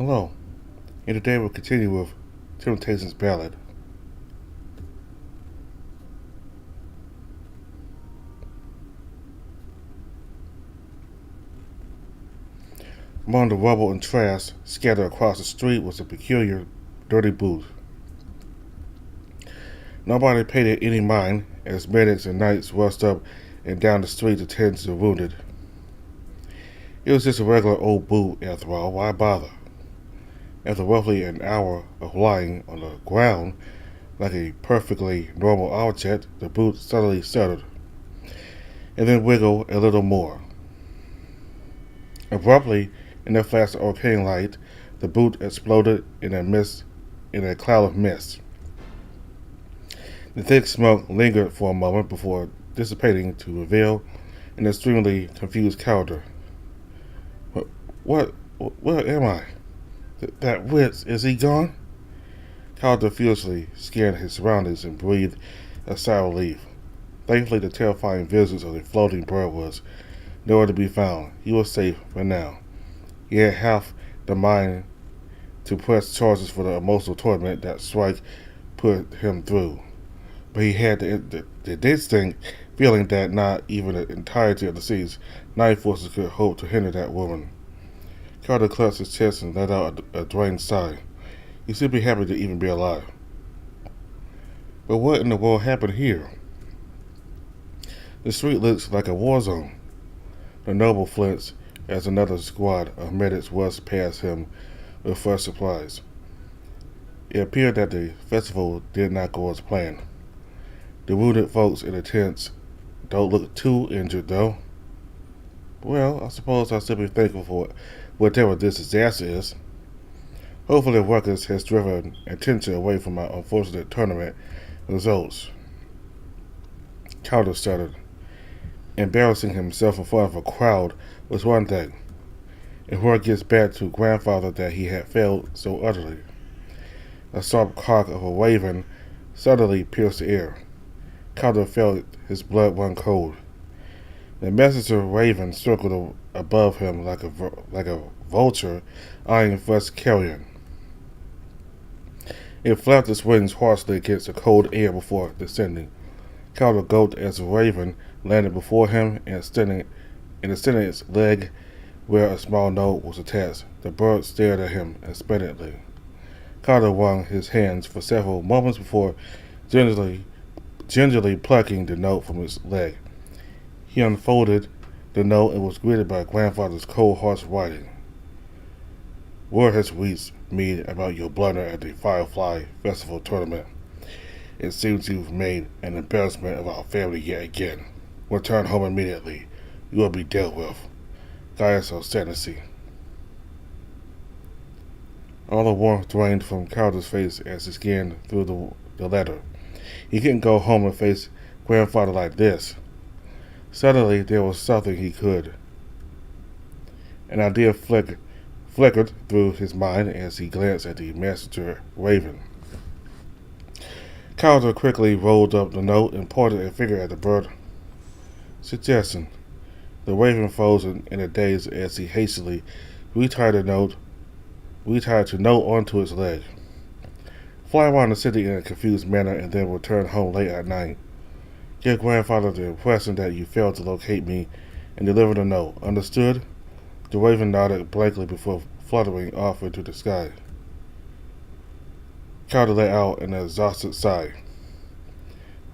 Hello, and today we'll continue with Temptations Ballad. Among the rubble and trash scattered across the street was a peculiar, dirty booth. Nobody paid it any mind as medics and knights rushed up and down the street to tend to the wounded. It was just a regular old boot, after all. Why bother? After roughly an hour of lying on the ground like a perfectly normal object, the boot suddenly shuddered, and then wiggled a little more. Abruptly, in the flash of arcane light, the boot exploded in a cloud of mist. The thick smoke lingered for a moment before dissipating to reveal an extremely confused Calder. What, where am I? That witch, is he gone? Calder furiously scanned his surroundings and breathed a sigh of relief. Thankfully, the terrifying visage of the floating bird was nowhere to be found. He was safe for now. He had half the mind to press charges for the emotional torment that strike put him through, but he had the distinct feeling that not even the entirety of the city's night forces could hope to hinder that woman. Carter clutched his chest and let out a drained sigh. He seemed to be happy to even be alive. But what in the world happened here? The street looks like a war zone. The noble flinched as another squad of medics rushed past him with fresh supplies. It appeared that the festival did not go as planned. The wounded folks in the tents don't look too injured, though. Well, I suppose I should be thankful for whatever this disaster is. Hopefully the ruckus has driven attention away from my unfortunate tournament results. Calder stuttered. Embarrassing himself in front of a crowd was one thing, and word gets back to grandfather that he had failed so utterly. A sharp cock of a raven suddenly pierced the air. Calder felt his blood run cold. The messenger raven circled above him like a vulture eyeing fresh carrion. It flapped its wings harshly against the cold air before descending. Calder gulped as the raven landed before him and extending its leg where a small note was attached. The bird stared at him expectantly. Calder wrung his hands for several moments before gingerly plucking the note from his leg. He unfolded the note and was greeted by grandfather's cold, harsh writing. Word has reached me about your blunder at the Firefly Festival tournament. It seems you've made an embarrassment of our family yet again. Return home immediately. You will be dealt with. Gaius of Sanity. All the warmth drained from Calder's face as he scanned through the letter. He couldn't go home and face grandfather like this. Suddenly, there was something he could. An idea flickered through his mind as he glanced at the messenger raven. Calder quickly rolled up the note and pointed a finger at the bird. Suggestion. The raven froze in a daze as he hastily retied the note onto his leg. Fly around the city in a confused manner and then return home late at night. Give grandfather the impression that you failed to locate me and deliver the note. Understood? The raven nodded blankly before fluttering off into the sky. Calder let out an exhausted sigh.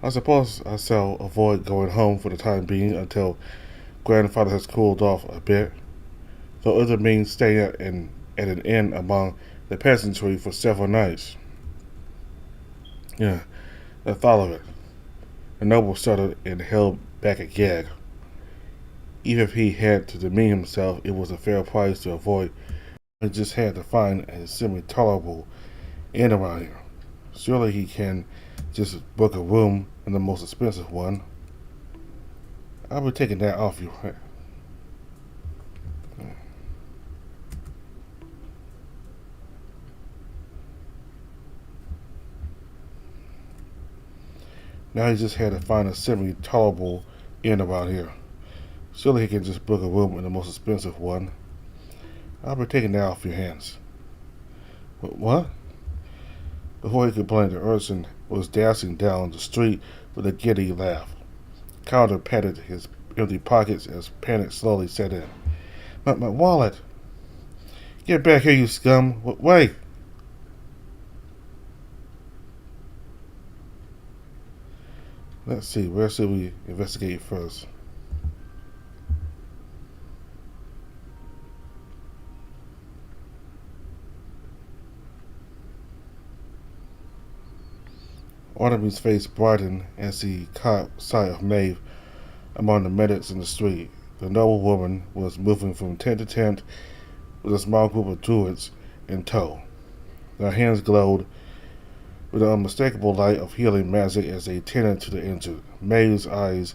I suppose I shall avoid going home for the time being until grandfather has cooled off a bit, though it means staying at an inn among the peasantry for several nights. Yeah, the thought of it. The noble shuddered and held back a gag. Even if he had to demean himself, it was a fair price to avoid. He just had to find a semi-tolerable inn around here. Surely he can just book a room in the most expensive one. I'll be taking that off you. Now he just had to find a semi-tolerable inn around here. Surely he can just book a room in the most expensive one. I'll be taking that off your hands. What? Before he could blink, the urchin was dashing down the street with a giddy laugh. Calder patted his empty pockets as panic slowly set in. My wallet! Get back here, you scum! Wait! Let's see, where should we investigate first? Artemy's face brightened as he caught sight of Maeve among the medics in the street. The noble woman was moving from tent to tent with a small group of druids in tow. Their hands glowed with the unmistakable light of healing magic as they tended to the injured. Maeve's eyes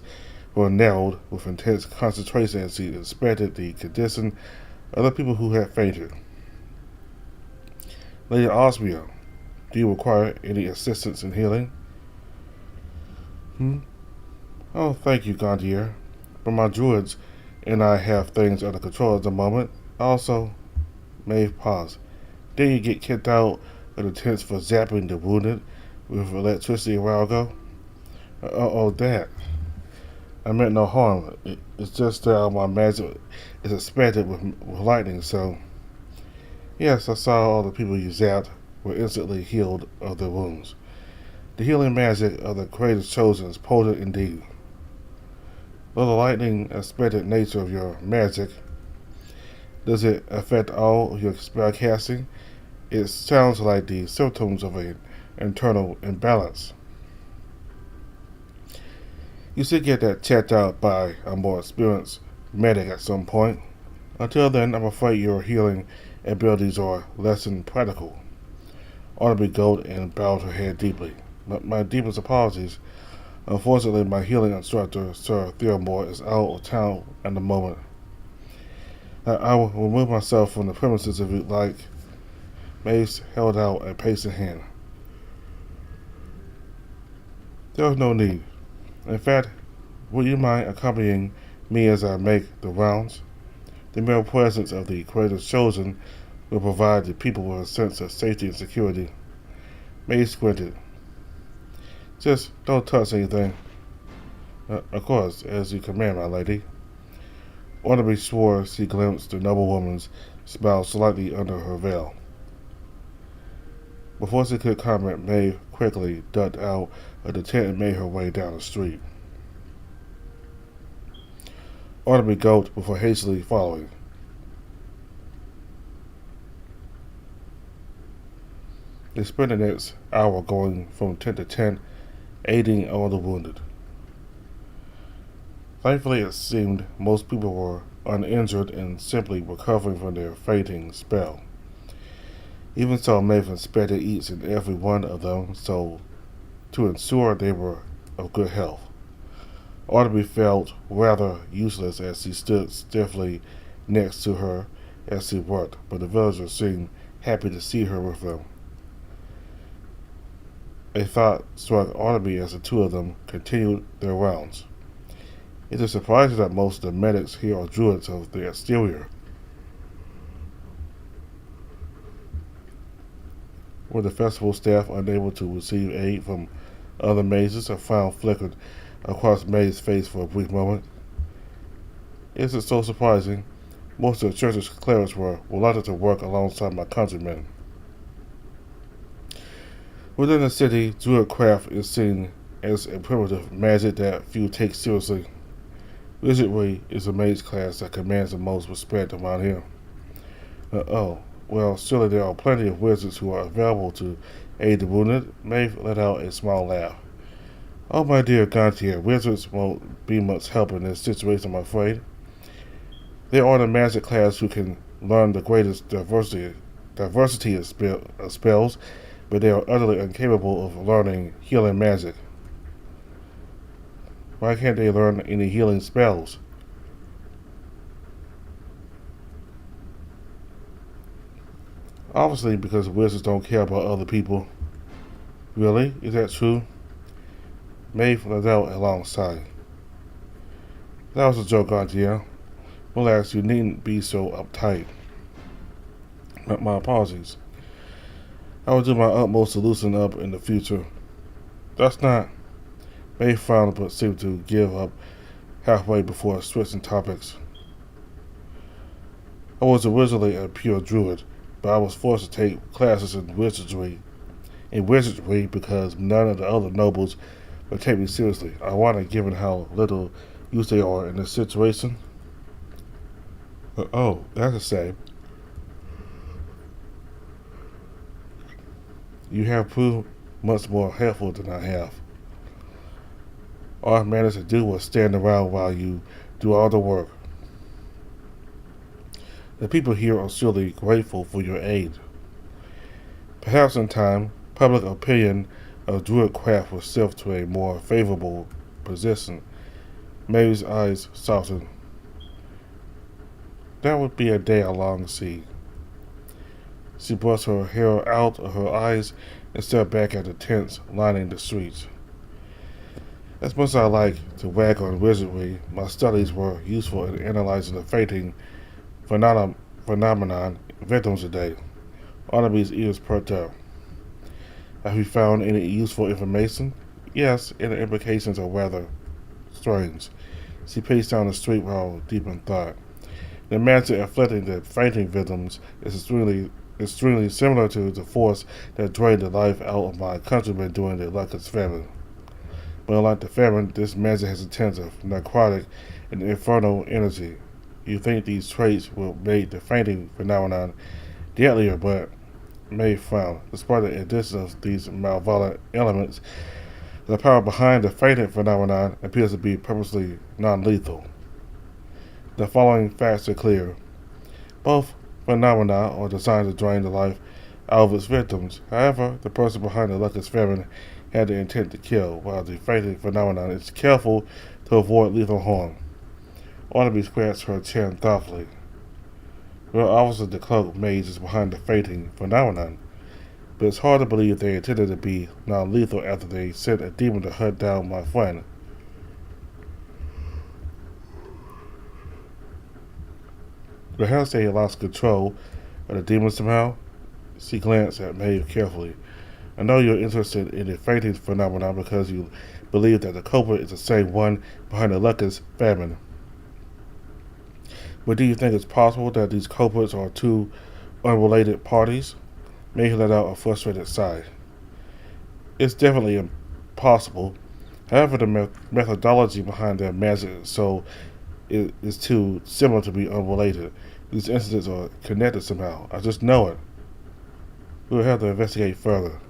were narrowed with intense concentration as she inspected the condition of the people who had fainted. Lady Osmia, do you require any assistance in healing? Oh, thank you, Gandier. But my druids and I have things under control at the moment. Also, Maeve paused. Didn't you get kicked out of the tents for zapping the wounded with electricity a while ago? That. I meant no harm. It's just that my magic is expected with lightning, so... Yes, I saw all the people you zapped were instantly healed of their wounds. The healing magic of the greatest chosen is potent indeed. Though the lightning expected nature of your magic, does it affect all of your spell casting? It sounds like the symptoms of an internal imbalance. You should get that checked out by a more experienced medic at some point. Until then, I'm afraid your healing abilities are less than practical. Arnaby gulped and bowed her head deeply. My deepest apologies. Unfortunately, my healing instructor, Sir Theomore, is out of town at the moment. I will remove myself from the premises if you'd like. Mace held out a patient hand. There was no need. In fact, would you mind accompanying me as I make the rounds? The mere presence of the greatest chosen will provide the people with a sense of safety and security. Mace squinted. Just don't touch anything. Of course, as you command, my lady. Ornaby swore she glimpsed the noblewoman's smile slightly under her veil. Before she could comment, Maeve quickly ducked out of the tent and made her way down the street. Ornaby gulped before hastily following. They spent the next hour going from tent to tent, aiding all the wounded. Thankfully, it seemed most people were uninjured and simply recovering from their fainting spell. Even so, Maeve inspected each and every one of them so to ensure they were of good health. Arnaby felt rather useless as he stood stiffly next to her as she worked, but the villagers seemed happy to see her with them. A thought struck Arnaby as the two of them continued their rounds. It is surprising that most of the medics here are druids of the exterior. Were the festival staff unable to receive aid from other mazes? A frown flickered across Maeve's face for a brief moment. Is it so surprising? Most of the church's clerics were reluctant to work alongside my countrymen. Within the city, druidcraft is seen as a primitive magic that few take seriously. Wizardry is a mage class that commands the most respect around here. Well, surely there are plenty of wizards who are available to aid the wounded. Maeve let out a small laugh. Oh, my dear Gantier, wizards won't be much help in this situation, I'm afraid. They are the magic class who can learn the greatest diversity of spells, but they are utterly incapable of learning healing magic. Why can't they learn any healing spells? Obviously, because wizards don't care about other people. Really? Is that true? Maeve let out a long sigh. That was a joke, Gantier. Relax, you needn't be so uptight. My apologies. I will do my utmost to loosen up in the future. That's not. May frowned but seemed to give up halfway before switching topics. I was originally a pure druid, but I was forced to take classes in wizardry because none of the other nobles would take me seriously. I wanted, given how little use they are in this situation. Oh, that's a shame. You have proved much more helpful than I have. All I managed to do was stand around while you do all the work. The people here are surely grateful for your aid. Perhaps in time, public opinion of druidcraft will shift to a more favorable position. Mary's eyes softened. That would be a day I long to see. She brushed her hair out of her eyes and stared back at the tents lining the streets. As much as I like to wag on wizardry, my studies were useful in analyzing the fainting phenomenon victims today. Barnaby's ears perked up. Have you found any useful information? Yes, and the implications are rather strange. She paced down the street while deep in thought. The magic afflicting the fainting victims is extremely similar to the force that drained the life out of my countrymen during the Lucas famine. But unlike the famine, this magic has a tint of narcotic and infernal energy. You think these traits will make the fainting phenomenon deadlier, but May frowned. Despite the addition of these malevolent elements, the power behind the fainting phenomenon appears to be purposely non-lethal. The following facts are clear. Both phenomena are designed to drain the life out of its victims. However, the person behind the Lucas famine had the intent to kill, while the fainting phenomenon is careful to avoid lethal harm. Barnaby scratched her chin thoughtfully. Well, obviously the cloak mage is behind the fainting phenomenon, but it's hard to believe they intended to be non-lethal after they sent a demon to hunt down my friend. Perhaps they lost control of the demon somehow. She glanced at Maeve carefully. I know you're interested in the fainting phenomenon because you believe that the culprit is the same one behind the Lucas famine. But do you think it's possible that these culprits are two unrelated parties? Maeve let out a frustrated sigh. It's definitely impossible. However, the methodology behind their magic is too similar to be unrelated. These incidents are connected somehow. I just know it. We'll have to investigate further.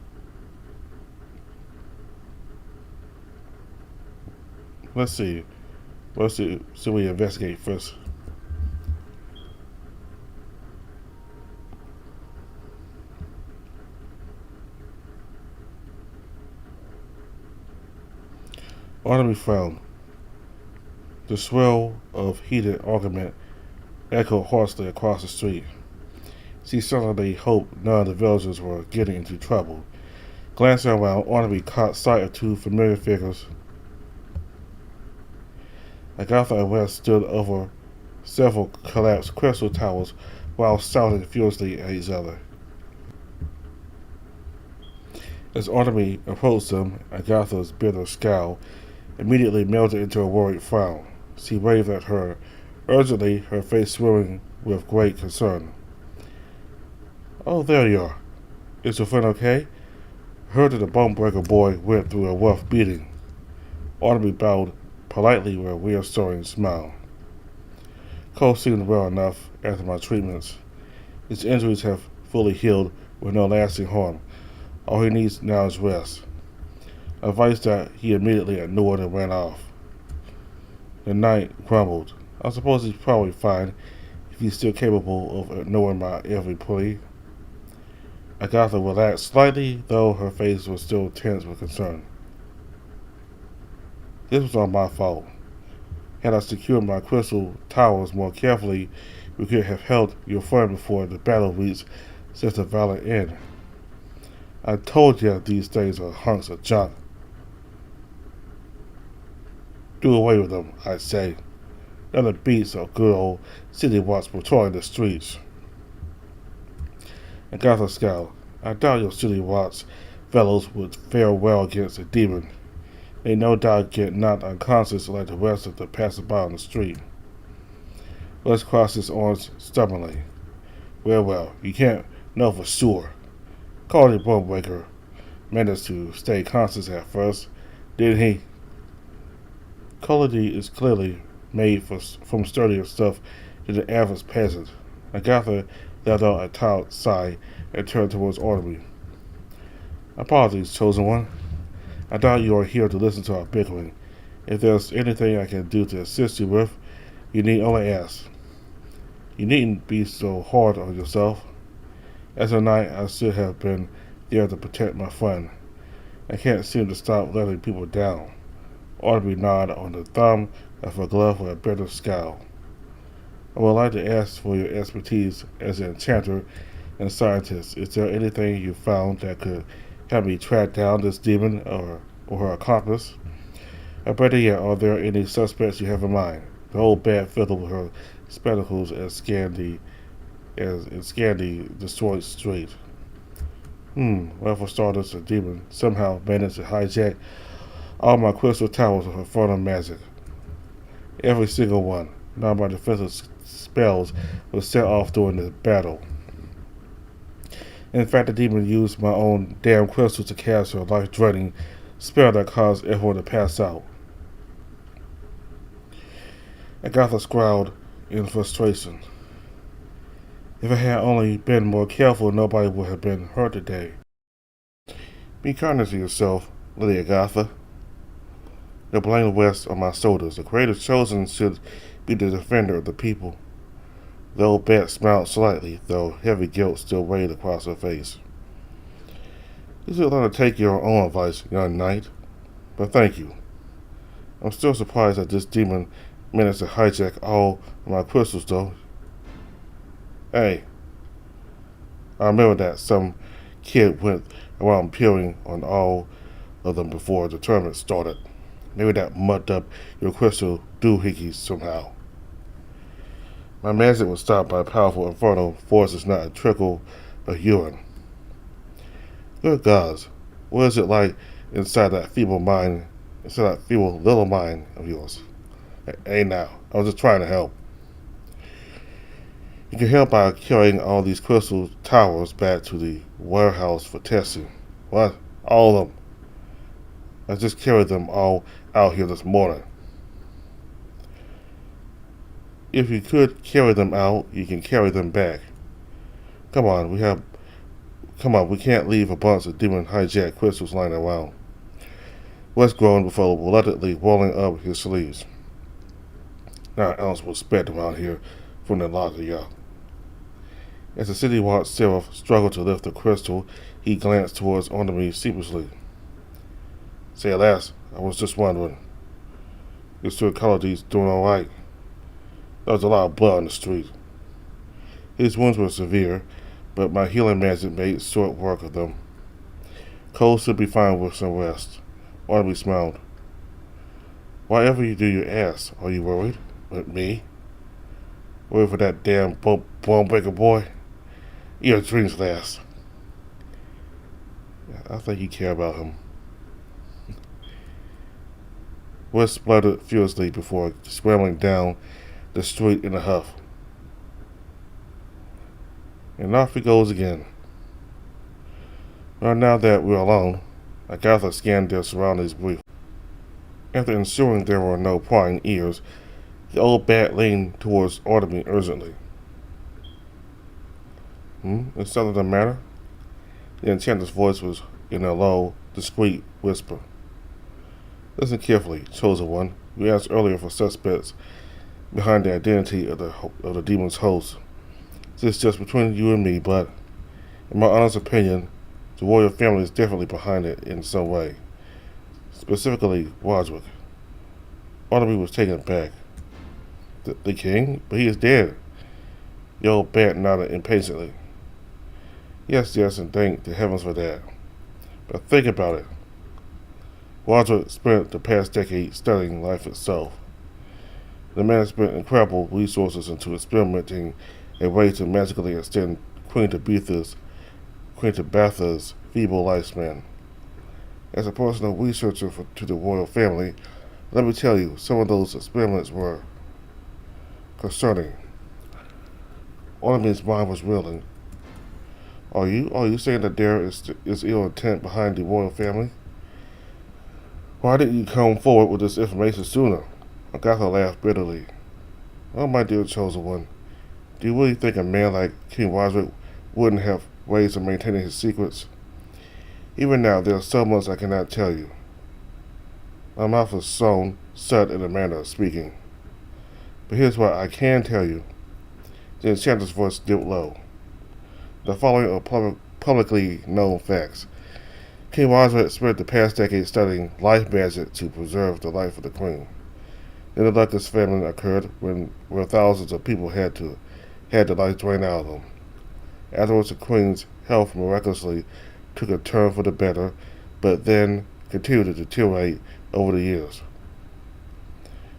Let's see. What should we investigate first? Barnaby frowned. The swell of heated argument echoed hoarsely across the street. She certainly hoped none of the villagers were getting into trouble. Glancing around, Barnaby caught sight of two familiar figures. Agatha and West stood over several collapsed crystal towers while shouting furiously at each other. As Barnaby approached them, Agatha's bitter scowl immediately melted into a worried frown. She waved at her urgently, her face swimming with great concern. Oh, there you are. Is your friend okay? I heard that the Bonebreaker boy went through a rough beating. Barnaby bowed politely with a reassuring smile. Cole seemed well enough after my treatments. His injuries have fully healed with no lasting harm. All he needs now is rest. Advice that he immediately ignored and ran off. The knight grumbled. I suppose he's probably fine if he's still capable of ignoring my every plea. Agatha relaxed slightly, though her face was still tense with concern. This was all my fault. Had I secured my crystal towers more carefully, we could have held your friend before the battle reached such a violent end. I told you these things are hunks of junk. Do away with them, I say. None of the beats of good old city watch patrolling the streets. Agatha scowled. I doubt your silly Watts fellows would fare well against a demon. They no doubt get knocked unconscious like the rest of the passerby on the street. Let's cross his arms stubbornly. Well, you can't know for sure. Carly Bonewaker managed to stay conscious at first, didn't he? Colody is clearly made from sturdier stuff than the average peasant. Agatha let out a tired sigh and turned towards Artemis. Apologies, chosen one. I doubt you are here to listen to our bickering. If there's anything I can do to assist you with, you need only ask. You needn't be so hard on yourself. As a knight, I should have been there to protect my friend. I can't seem to stop letting people down. Artemis nodded on the thumb of her glove with a bitter scowl. I would like to ask for your expertise as an enchanter and scientist. Is there anything you found that could help me track down this demon or her accomplice? Or better yet, are there any suspects you have in mind? The old bat fiddled with her spectacles and scanned the destroyed street. Well, for starters, the demon somehow managed to hijack all my crystal towers of infernal magic. Every single one. None of my defensive spells was set off during the battle. In fact, the demon used my own damn crystal to cast her life-draining spell that caused everyone to pass out. Agatha scowled in frustration. If I had only been more careful, nobody would have been hurt today. Be kind to yourself, Lady Agatha. The blame rests on my shoulders. The creative chosen should be the defender of the people. The old bat smiled slightly, though heavy guilt still weighed across her face. You should learn to take your own advice, young knight. But thank you. I'm still surprised that this demon managed to hijack all of my crystals, though. Hey, I remember that some kid went around peering on all of them before the tournament started. Maybe that mucked up your crystal doohickeys somehow. My magic was stopped by powerful infernal forces, not a trickle of urine. Good gods, what is it like inside that feeble little mind of yours? Hey now, I was just trying to help. You can help by carrying all these crystal towers back to the warehouse for testing. What? All of them? I just carried them all out here this morning. If you could carry them out, you can carry them back. Come on, we can't leave a bunch of demon hijacked crystals lying around. West groaned before reluctantly rolling up his sleeves. Not an ounce was spared around here from the lot of y'all. As the city watch seraph struggled to lift the crystal, he glanced towards Artemis sheepishly. Say, lass, I was just wondering. Your Sir Collody's doing all right. There was a lot of blood on the street. His wounds were severe, but my healing magic made short work of them. Cole should be fine with some rest. Artemis smiled. Whatever you do, you ask. Are you worried? With me? Worried for that damn bone breaker boy? Your dreams last. I think you care about him. West spluttered furiously before scrambling down the street in a huff. And off he goes again. Well, now that we're alone, Agatha scanned their surroundings briefly. After ensuring there were no prying ears, the old bat leaned towards Artemis urgently. Is something the matter? The enchanter's voice was in a low, discreet whisper. Listen carefully, chosen one. You asked earlier for suspects behind the identity of the demon's host. This is just between you and me, but in my honest opinion, the royal family is definitely behind it in some way. Specifically, Roderick. Artemis was taken aback. The king? But he is dead. The old bat nodded impatiently. Yes, and thank the heavens for that. But think about it. Roderick spent the past decade studying life itself. The man spent incredible resources into experimenting a way to magically extend Queen Tabitha's Queen Tabitha's feeble lifespan. As a personal researcher to the royal family, let me tell you, some of those experiments were concerning. Ormond's mind was reeling. Are you saying that there is ill intent behind the royal family? Why didn't you come forward with this information sooner? Agatha laughed bitterly. Oh, my dear chosen one, do you really think a man like King Roderick wouldn't have ways of maintaining his secrets? Even now, there are so much I cannot tell you. My mouth is sewn shut in a manner of speaking. But here's what I can tell you. The enchanter's voice dipped low. The following are publicly known facts. King Roderick spent the past decade studying life magic to preserve the life of the queen. Then the luckless famine occurred where thousands of people had the life drained out of them. Afterwards, the queen's health miraculously took a turn for the better, but then continued to deteriorate over the years.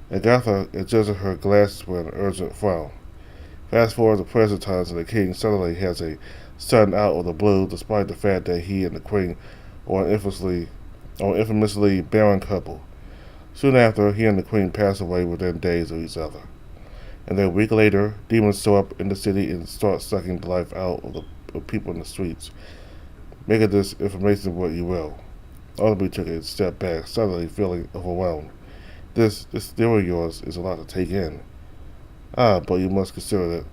Agatha adjusted her glasses with an urgent frown. Fast forward to present times, and the king suddenly has a son out of the blue, despite the fact that he and the queen are an infamously barren couple. Soon after, he and the queen passed away within days of each other. And then a week later, demons show up in the city and start sucking the life out of people in the streets. Make of this information what you will. Audrey took a step back, suddenly feeling overwhelmed. This theory of yours is a lot to take in. But you must consider that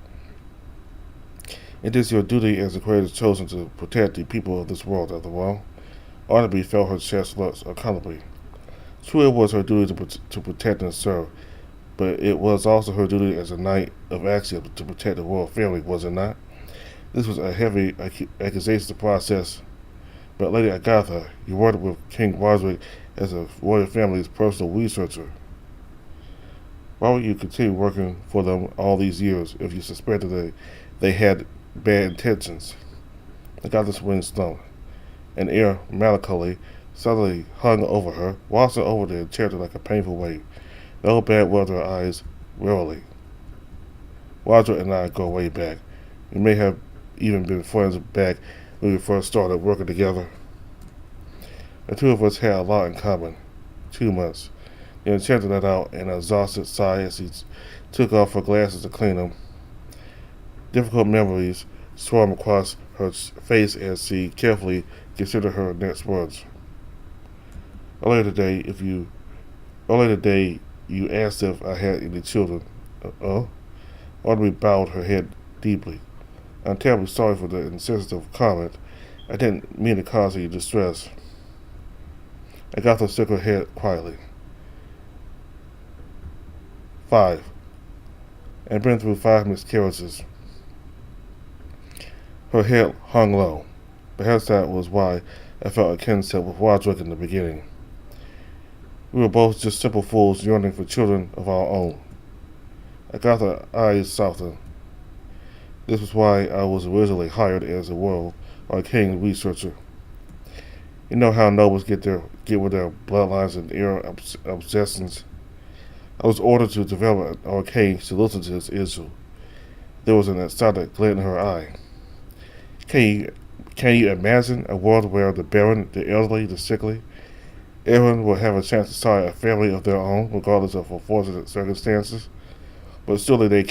it is your duty as the creator chosen to protect the people of this world after all. Audrey felt her chest flush uncomfortably. True, it was her duty to protect and serve, but it was also her duty as a knight of Axiom to protect the royal family, was it not? This was a heavy accusation to process, but Lady Agatha, you worked with King Roderick as a royal family's personal researcher. Why would you continue working for them all these years if you suspected that they had bad intentions? Agatha's wings slumped. An air of melancholy suddenly hung over her, washing over the enchanter like a painful wave. The old bad rolled her eyes wearily. Roderick and I go way back. We may have even been friends back when we first started working together. The two of us had a lot in common. 2 months. The enchanter let out an exhausted sigh as he took off her glasses to clean them. Difficult memories swarmed across her face as she carefully considered her next words. Earlier today, you asked if I had any children. Audrey bowed her head deeply. I'm terribly sorry for the insensitive comment. I didn't mean to cause you distress. Agatha shook her head quietly. 5. I've been through 5 miscarriages. Her head hung low. Perhaps that was why I felt a kinship with Roderick in the beginning. We were both just simple fools yearning for children of our own. Agatha's eyes softened. This was why I was originally hired as a royal arcane researcher. You know how nobles get with their bloodlines and their obsessions. I was ordered to develop an arcane solution to this issue. There was an excited glint in her eye. Can you imagine a world where the barren, the elderly, the sickly, everyone will have a chance to start a family of their own, regardless of unfortunate circumstances? But surely they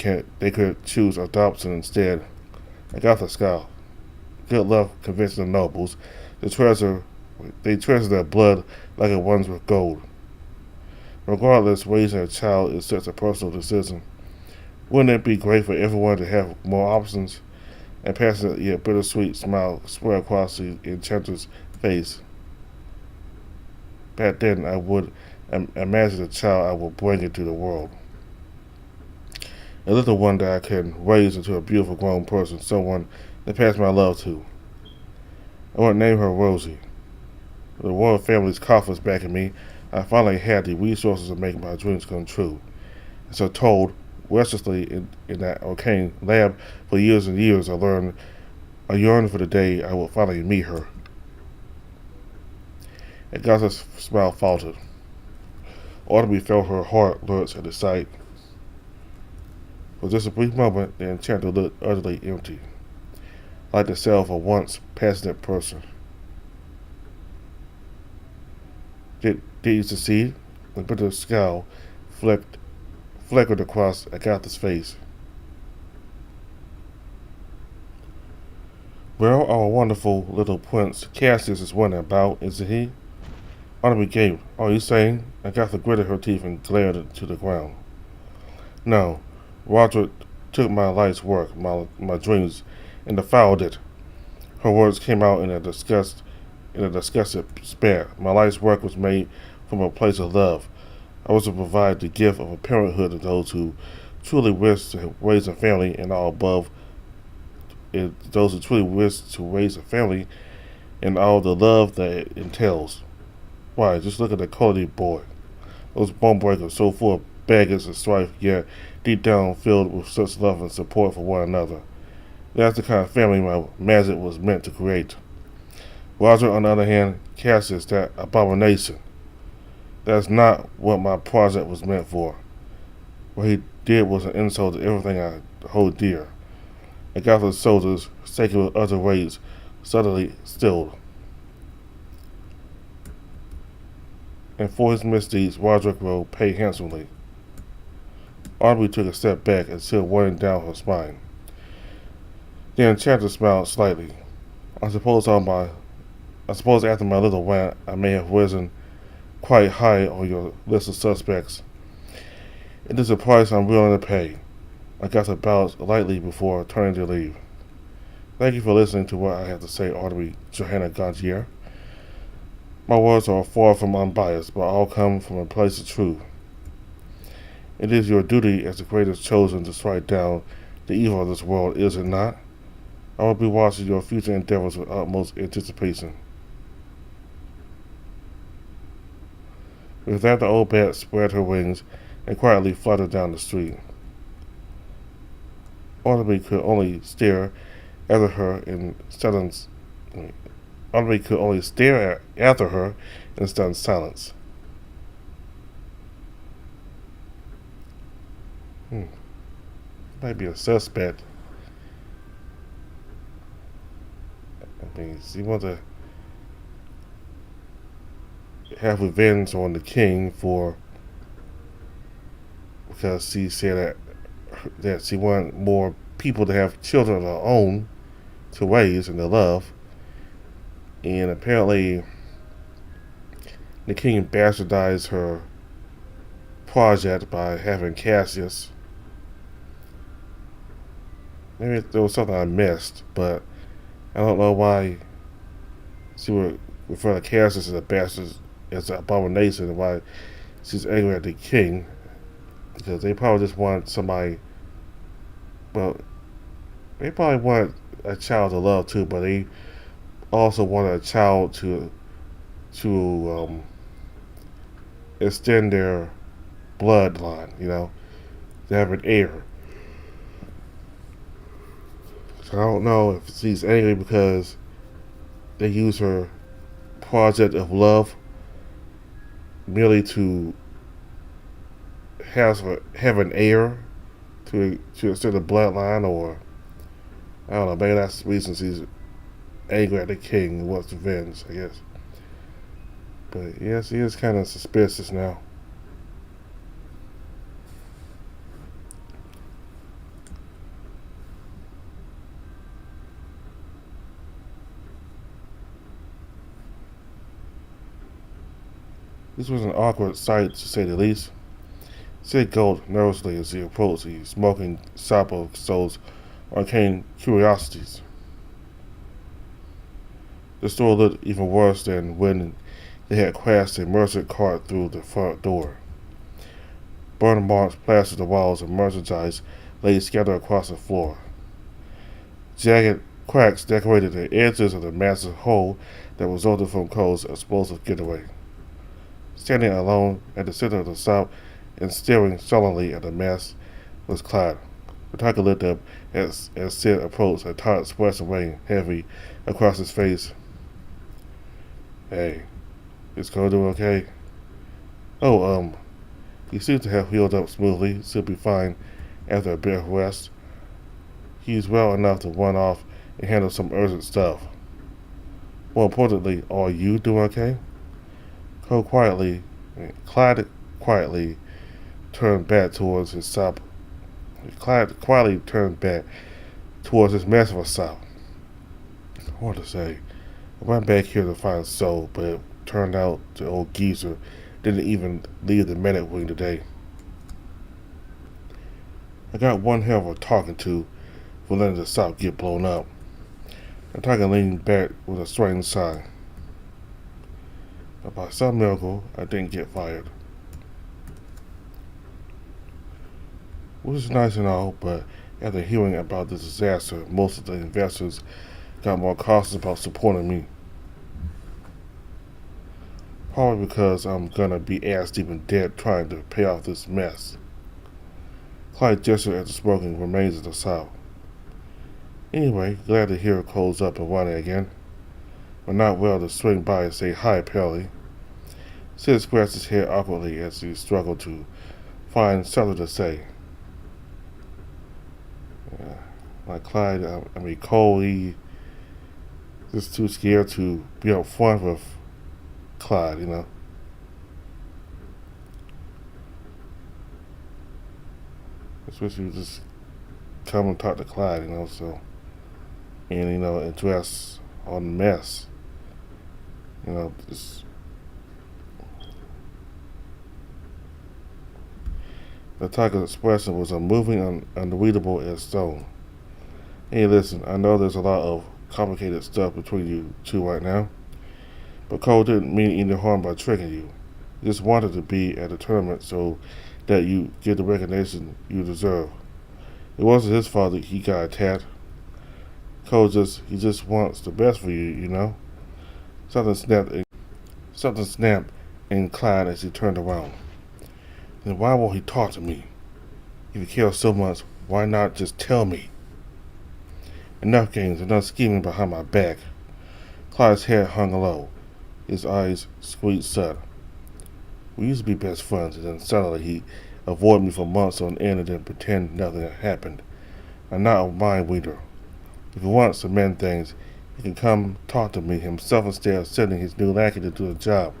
could choose adoption instead. Agatha scowled. Good luck convincing the nobles. They treasure their blood like it runs with gold. Regardless, raising a child is such a personal decision. Wouldn't it be great for everyone to have more options? A passionate yet bittersweet smile spread across the enchanter's face. Back then, I would imagine a child I would bring into the world. A little one that I can raise into a beautiful grown person, someone to pass my love to. I would name her Rosie. With the royal family's coffers backing me, I finally had the resources to make my dreams come true. And so told restlessly in that arcane lab for years and years, I yearned for the day I would finally meet her. Agatha's smile faltered. Audrey felt her heart lurch at the sight. For just a brief moment, the enchanter looked utterly empty. like the self of a once passionate person. Did you succeed? The bitter scowl flickered across Agatha's face. Well, our wonderful little prince Cassius is winning about, isn't he? Artemis gaped. Are you saying? Agatha gritted her teeth and glared to the ground. No. Roger took my life's work, my dreams, and defiled it. Her words came out in a disgusted spat. My life's work was made from a place of love. I was to provide the gift of a parenthood to those who truly wish to raise a family, and all above those who truly wish to raise a family, and all the love that it entails. Why, just look at the quality boy. Those bone breakers so full of baggage and strife, yet deep down filled with such love and support for one another. That's the kind of family my magic was meant to create. Roger, on the other hand, Cassius, that abomination. That's not what my project was meant for. What he did was an insult to everything I hold dear. Agatha's soldiers, shaken with utter rage, suddenly stilled. And for his misdeeds, Roderick will pay handsomely. Aubrey took a step back and chill running down her spine. The enchanter smiled slightly. I suppose after my little rant, I may have risen quite high on your list of suspects. It is a price I'm willing to pay. Agatha bowed lightly before turning to leave. Thank you for listening to what I have to say, Audrey Johanna Gantier. My words are far from unbiased, but all come from a place of truth. It is your duty as the greatest chosen to strike down the evil of this world, is it not? I will be watching your future endeavors with utmost anticipation. With that, the old bat spread her wings and quietly fluttered down the street. Audrey could only stare after her in stunned silence. Might be a suspect. I mean, she wants to have revenge on the king because she said that she wanted more people to have children of their own to raise and to love, and apparently the king bastardized her project by having Cassius. Maybe there was something I missed, but I don't know why she would refer to Cassius as a bastard, as an abomination, and why she's angry at the king. Because they probably just want somebody. Well, they probably want a child to love too, but they also want a child to extend their bloodline. To have an heir. So I don't know if she's angry because they use her project of love merely to have an heir to extend the bloodline, or I don't know, maybe that's the reason she's angry at the king and wants revenge, I guess. But yeah, she is kind of suspicious now. This was an awkward sight, to say the least. Sid gulped nervously as he approached the smoking shop of Soul's arcane curiosities. The store looked even worse than when they had crashed a merchant cart through the front door. Burn marks plastered the walls and merchandise lay scattered across the floor. Jagged cracks decorated the edges of the massive hole that resulted from Cole's explosive getaway. Standing alone at the center of the shop and staring sullenly at the mess was Clyde. The tiger looked up as Sid approached, a tired splash of rain heavy across his face. Hey, is Cole doing okay? Oh, he seems to have healed up smoothly. Should be fine after a bit of rest. He's well enough to run off and handle some urgent stuff. More importantly, are you doing okay? Cole quietly, Clyde quietly turned back towards his sop. Clyde quietly turned back towards his mess of a sop. I want to say, I went back here to find Soul, but it turned out the old geezer didn't even leave the medic wing today. I got one hell of a talking to for letting the sop get blown up. The tiger leaned back with a strange sigh. But by some miracle, I didn't get fired. Which is nice and all, but after hearing about this disaster, most of the investors got more cautious about supporting me. Probably because I'm gonna be ass deep in debt trying to pay off this mess. Clyde gestured at the smoking remains of the south. Anyway, glad to hear Cole's up and running again. But not well to swing by and say hi, Pelly. Sid scratched his head awkwardly as he struggled to find something to say. Like Clyde, Cole, he just too scared to be up front with Clyde, Especially just come and talk to Clyde, so, and, address all the mess. Just, the tiger's expression was unmoving and unreadable as stone. Hey, listen, I know there's a lot of complicated stuff between you two right now, but Cole didn't mean any harm by tricking you. He just wanted to be at the tournament so that you get the recognition you deserve. It wasn't his fault that he got attacked. Cole just wants the best for you, Something snapped in Clyde as he turned around. Then why won't he talk to me? If he cares so much, why not just tell me? Enough games, enough scheming behind my back. Clyde's head hung low. His eyes squeezed shut. We used to be best friends, and then suddenly he avoided me for months on end and then pretend nothing had happened. I'm not a mind reader. If he wants to mend things, he can come talk to me himself instead of sending his new lackey to do the job.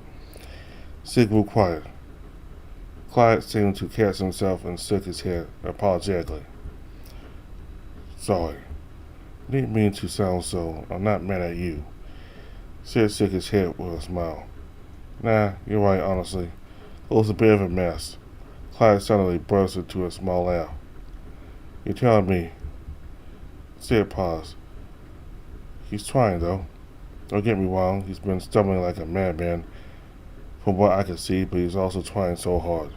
Sid grew quiet. Clyde seemed to catch himself and shook his head apologetically. Sorry. Didn't mean to sound so. I'm not mad at you. Sid shook his head with a smile. Nah, you're right, honestly. It was a bit of a mess. Clyde suddenly burst into a small laugh. You're telling me. Sid paused. He's trying, though. Don't get me wrong, he's been stumbling like a madman from what I can see, but he's also trying so hard.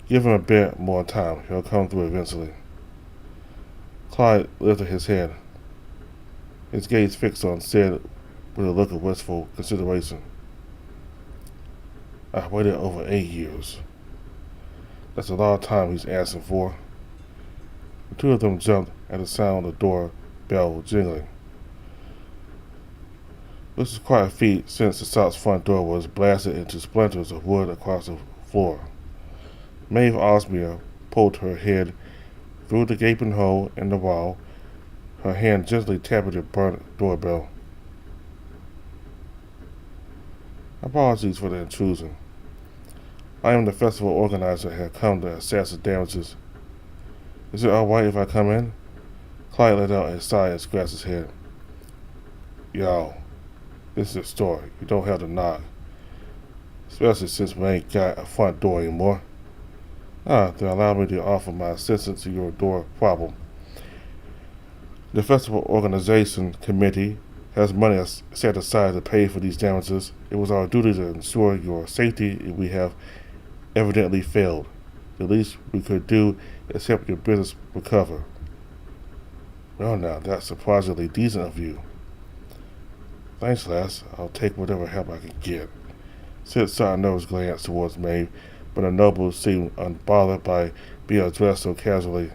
Give him a bit more time. He'll come through eventually. Clyde lifted his head. His gaze fixed on Sid with a look of wistful consideration. I've waited over 8 years. That's a lot of time he's asking for. The two of them jumped at the sound of the door bell jingling. This was quite a feat since the shop's front door was blasted into splinters of wood across the floor. Maeve Osmia pulled her head through the gaping hole in the wall, her hand gently tapping the burnt doorbell. Apologies for the intrusion. I am the festival organizer and have come to assess the damages. Is it alright if I come in? Clyde let out a sigh and scratched his head. Yo, this is a store. You don't have to knock. Especially since we ain't got a front door anymore. Then allow me to offer my assistance to your door problem. The festival organization committee has money set aside to pay for these damages. It was our duty to ensure your safety if we have evidently failed. The least we could do is help your business recover. Well now, that's surprisingly decent of you. Thanks, lass. I'll take whatever help I can get. Sid saw a nervous glance towards Maeve, but the noble seemed unbothered by being addressed so casually.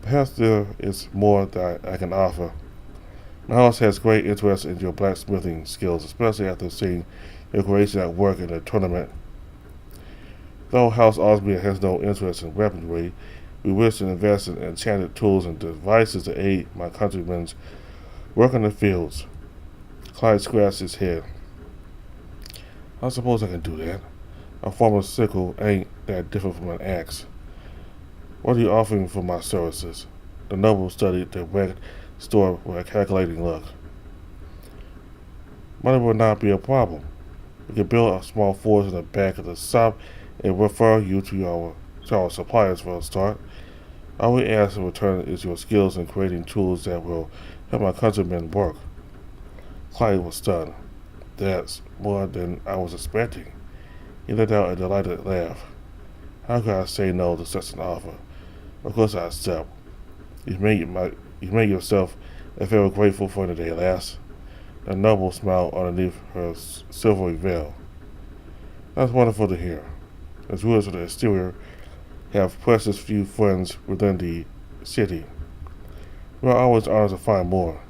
Perhaps there is more that I can offer. My house has great interest in your blacksmithing skills, especially after seeing your creation at work in the tournament. Though House Osmia has no interest in weaponry, We wish to invest in enchanted tools and devices to aid my countrymen's work in the fields. Clyde scratched his head. I suppose I can do that. A former sickle ain't that different from an axe. What are you offering for my services? The noble studied the wrecked store with a calculating look. Money will not be a problem. We can build a small force in the back of the shop and refer you to our suppliers for a start. All we ask in return is your skills in creating tools that will help my countrymen work. Clyde was stunned. That's more than I was expecting. He let out a delighted laugh. How could I say no to such an offer? Of course I accept. You've made yourself a very grateful friend today, lass. The noble smiled underneath her silvery veil. That's wonderful to hear. As rulers of the exterior have precious few friends within the city. We are always honored to find more.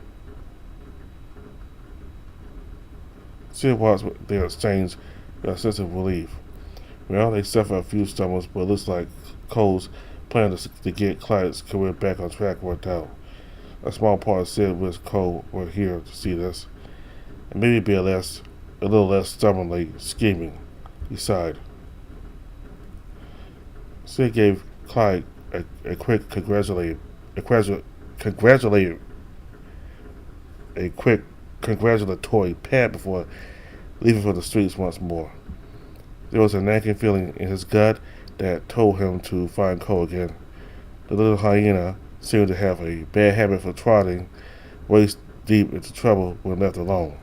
Sid watched their exchange with a sense of relief. Well, they suffered a few stumbles, but it looks like Cole's plan to get Clyde's career back on track worked out. A small part of Sid wished Cole were here to see this, and maybe be a little less stubbornly scheming. He sighed. Sid gave Clyde a quick congratulatory pat before leaving for the streets once more. There was a nagging feeling in his gut that told him to find Cole again. The little hyena seemed to have a bad habit for trotting waist deep into trouble when left alone.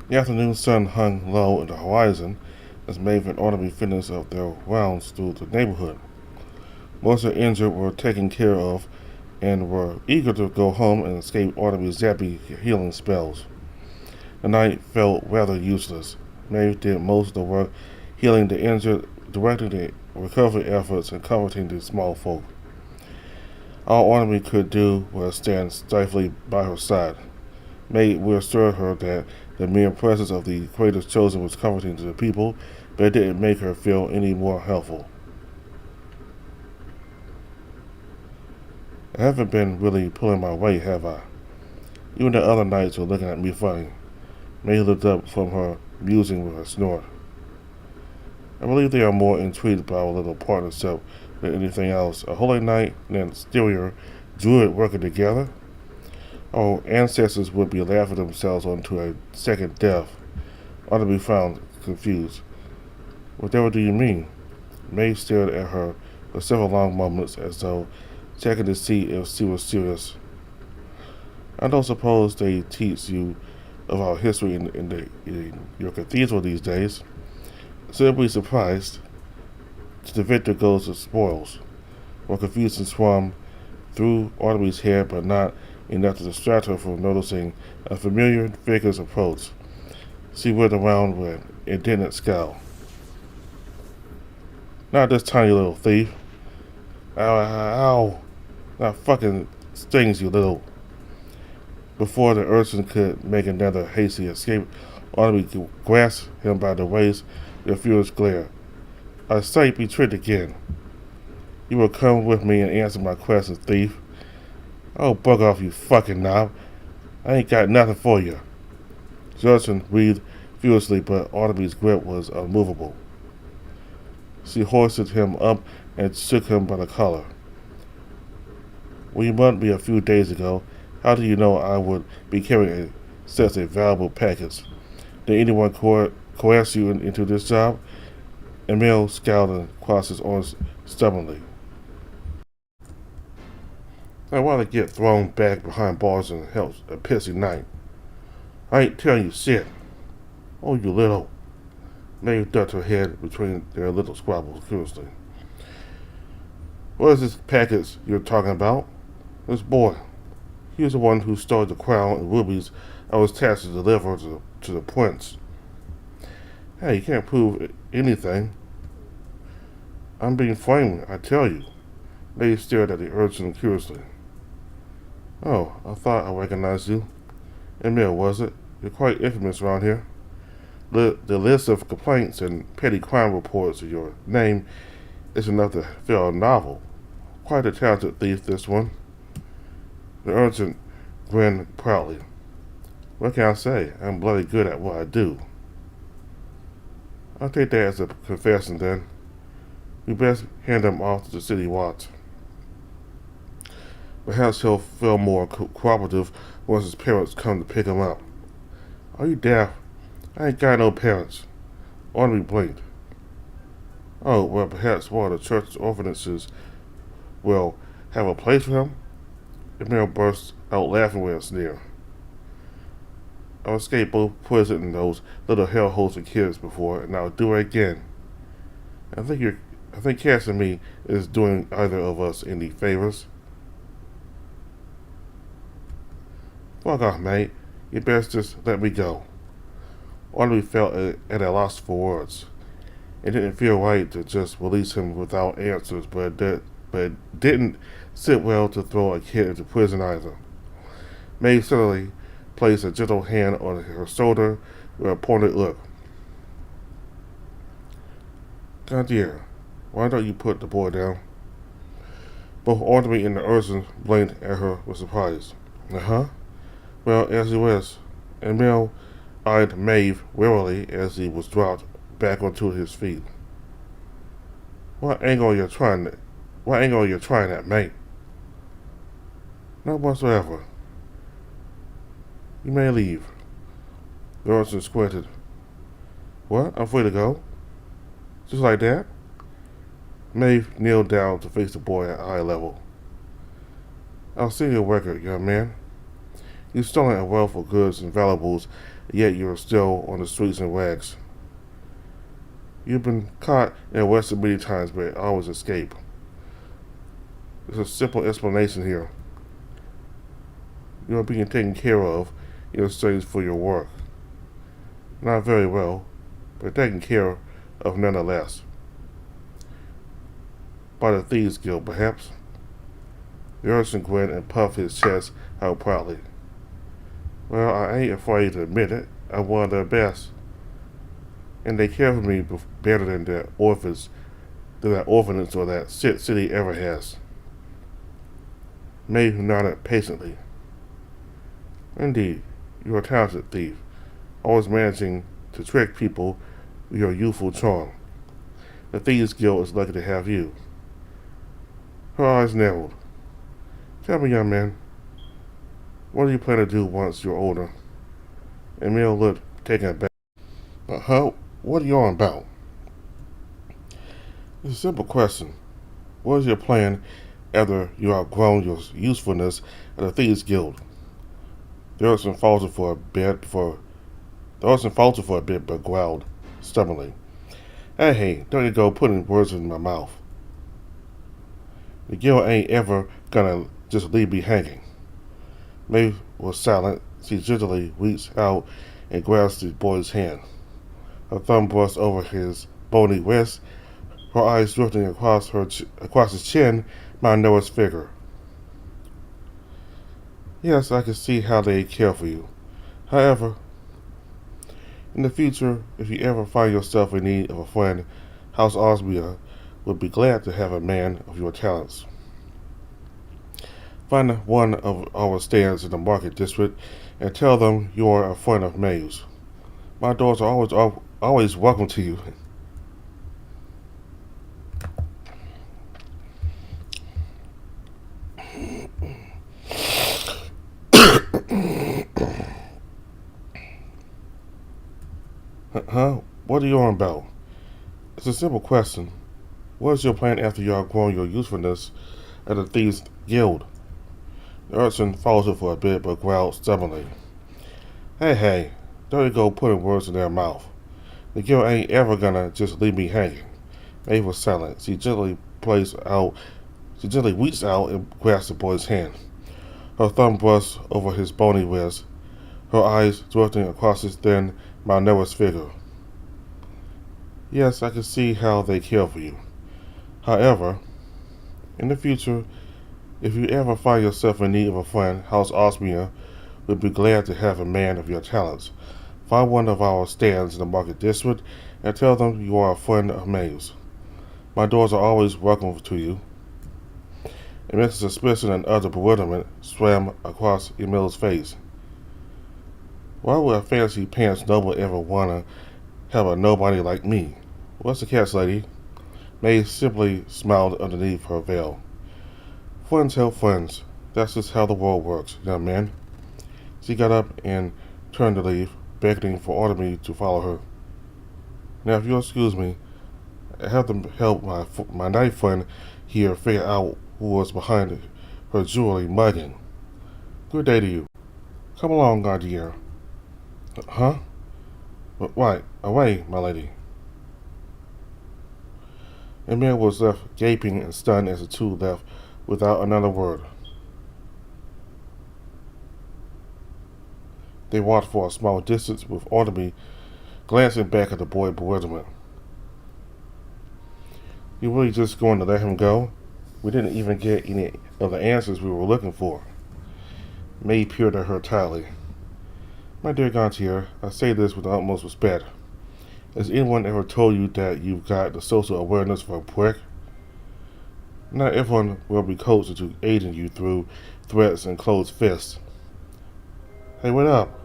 The afternoon sun hung low in the horizon as Maeve and Orderly finished up their rounds through the neighborhood. Most of the injured were taken care of and were eager to go home and escape Orderly's zappy healing spells. The night felt rather useless. Maeve did most of the work healing the injured, directing the recovery efforts, and comforting the small folk. All Orderly could do was stand stiffly by her side. Maeve reassured her that the mere presence of the creators chosen was comforting to the people, but it didn't make her feel any more helpful. I haven't been really pulling my weight, have I? Even the other nights were looking at me funny. Maeve looked up from her musing with a snort. I believe they are more intrigued by our little partnership than anything else. A holy knight and an exterior druid working together? Our ancestors would be laughing themselves onto a second death. Ought to be found confused. Whatever do you mean? Maeve stared at her for several long moments as though checking to see if she was serious. I don't suppose they teach you of our history in your cathedral these days. So you'll be surprised. To the victor goes the spoils. More confusion swam through Artemis' head, but not enough to distract her from noticing a familiar figure's approach. She went around with an indignant scowl. Not this tiny little thief. Ow, ow, ow. That fucking stings, you little. Before the urchin could make another hasty escape, Artemis grasped him by the waist with a furious glare. I say be tricked again. You will come with me and answer my questions, thief. Oh, bug off, you fucking knob. I ain't got nothing for you. Judson breathed furiously, but Artemis' grip was unmovable. She hoisted him up and shook him by the collar. When you mugged me a few days ago, how do you know I would be carrying such a valuable package? Did anyone coerce you into this job? Emil scowled and crossed his arms stubbornly. I want to get thrown back behind bars and help a pissy night. I ain't telling you shit. Oh, you little. Maeve ducked her head between their little squabbles curiously. What is this package you're talking about? This boy. He was the one who stole the crown and rubies I was tasked to deliver to the prince. Hey, you can't prove anything. I'm being framed, I tell you. They stared at the urchin curiously. Oh, I thought I recognized you. Emil, was it? You're quite infamous around here. The list of complaints and petty crime reports of your name is enough to fill a novel. Quite a talented thief, this one. The urchin grinned proudly. What can I say? I'm bloody good at what I do. I'll take that as a confession then. We best hand him off to the city watch. Perhaps he'll feel more cooperative once his parents come to pick him up. Are you deaf? I ain't got no parents. Ornery blinked. Oh, well, perhaps one of the church orphanages will have a place for him? Emil burst out laughing with a sneer. I've escaped both prison and those little hellholes of kids before, and I'll do it again. I think Cass and me is doing either of us any favors. Fuck off, mate. You best just let me go. Audrey felt at a loss for words. It didn't feel right to just release him without answers, but it didn't sit well to throw a kid into prison either. May suddenly placed a gentle hand on her shoulder with a pointed look. God dear, why don't you put the boy down? Both Audrey and the urchin blinked at her with surprise. Uh-huh. Well, as he was, Emil eyed Maeve warily as he was dropped back onto his feet. What angle are you trying at, mate? None whatsoever. You may leave. The urchin squinted. What? I'm free to go? Just like that? Maeve kneeled down to face the boy at eye level. I'll see your record, young man. You've stolen a wealth of goods and valuables, yet you are still on the streets in rags. You've been caught and arrested many times, but always escape. There's a simple explanation here. You are being taken care of in exchange for your work. Not very well, but taken care of nonetheless. By the Thieves Guild, perhaps? The urchin grinned and puffed his chest out proudly. Well, I ain't afraid to admit it. I'm one of their best. And they care for me better than that orphanage or that shit city ever has. Maeve nodded patiently. Indeed, you're a talented thief, always managing to trick people with your youthful charm. The Thieves Guild is lucky to have you. Her eyes narrowed. Tell me, young man, what do you plan to do once you're older? Emil looked taken aback. What are you on about? It's a simple question. What is your plan after you outgrown your usefulness at the Thieves Guild? The urchin faltered for a bit, but growled stubbornly. Hey, don't you go putting words in my mouth. The guild ain't ever gonna just leave me hanging. Maeve was silent. She gingerly reached out and grasped the boy's hand. Her thumb brushed over his bony wrist, her eyes drifting across his chin, my Noah's figure. Yes, I can see how they care for you. However, in the future, if you ever find yourself in need of a friend, House Osmia would be glad to have a man of your talents. Find one of our stands in the market district and tell them you are a friend of Maeve's. My doors are always welcome to you. Huh? What are you on about? It's a simple question. What is your plan after you outgrown your usefulness at the Thieves Guild? The urchin faltered for a bit, but growled stubbornly. Hey, don't you go putting words in their mouth. The guild ain't ever gonna just leave me hanging. Maeve was silent. She gently reached out and grasped the boy's hand. Her thumb brushed over his bony wrist, her eyes drifting across his thin, malnourished figure. Yes, I can see how they care for you. However, in the future, if you ever find yourself in need of a friend, House Osmia would be glad to have a man of your talents. Find one of our stands in the market district and tell them you are a friend of Maeve's. My doors are always welcome to you. A mix of suspicion and utter bewilderment swam across Emil's face. Why would a fancy pants noble ever wanna have a nobody like me? What's the catch, lady? May simply smiled underneath her veil. Friends help friends. That's just how the world works, young man. She got up and turned to leave, beckoning for Artemy to follow her. Now, if you'll excuse me, I have to help my night friend here figure out who was behind her jewelry mugging. Good day to you. Come along, Gardier. Huh? Right, away, my lady. Emil was left gaping and stunned as the two left without another word. They walked for a small distance with Artemy glancing back at the boy in bewilderment. You really just going to let him go? We didn't even get any of the answers we were looking for. May peered at her tightly. My dear Gantier, I say this with the utmost respect. Has anyone ever told you that you've got the social awareness for a prick? Not everyone will be coached into aiding you through threats and closed fists. Hey, what up?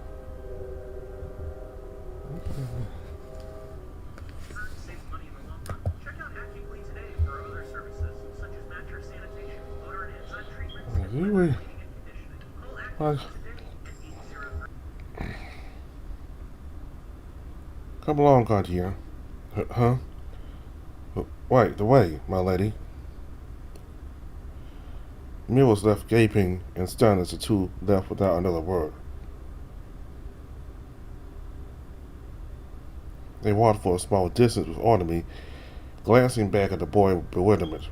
Come along, Gantier. Huh? Right, the way, my lady. Emil was left gaping and stunned as the two left without another word. They walked for a small distance with Artemy, glancing back at the boy in bewilderment.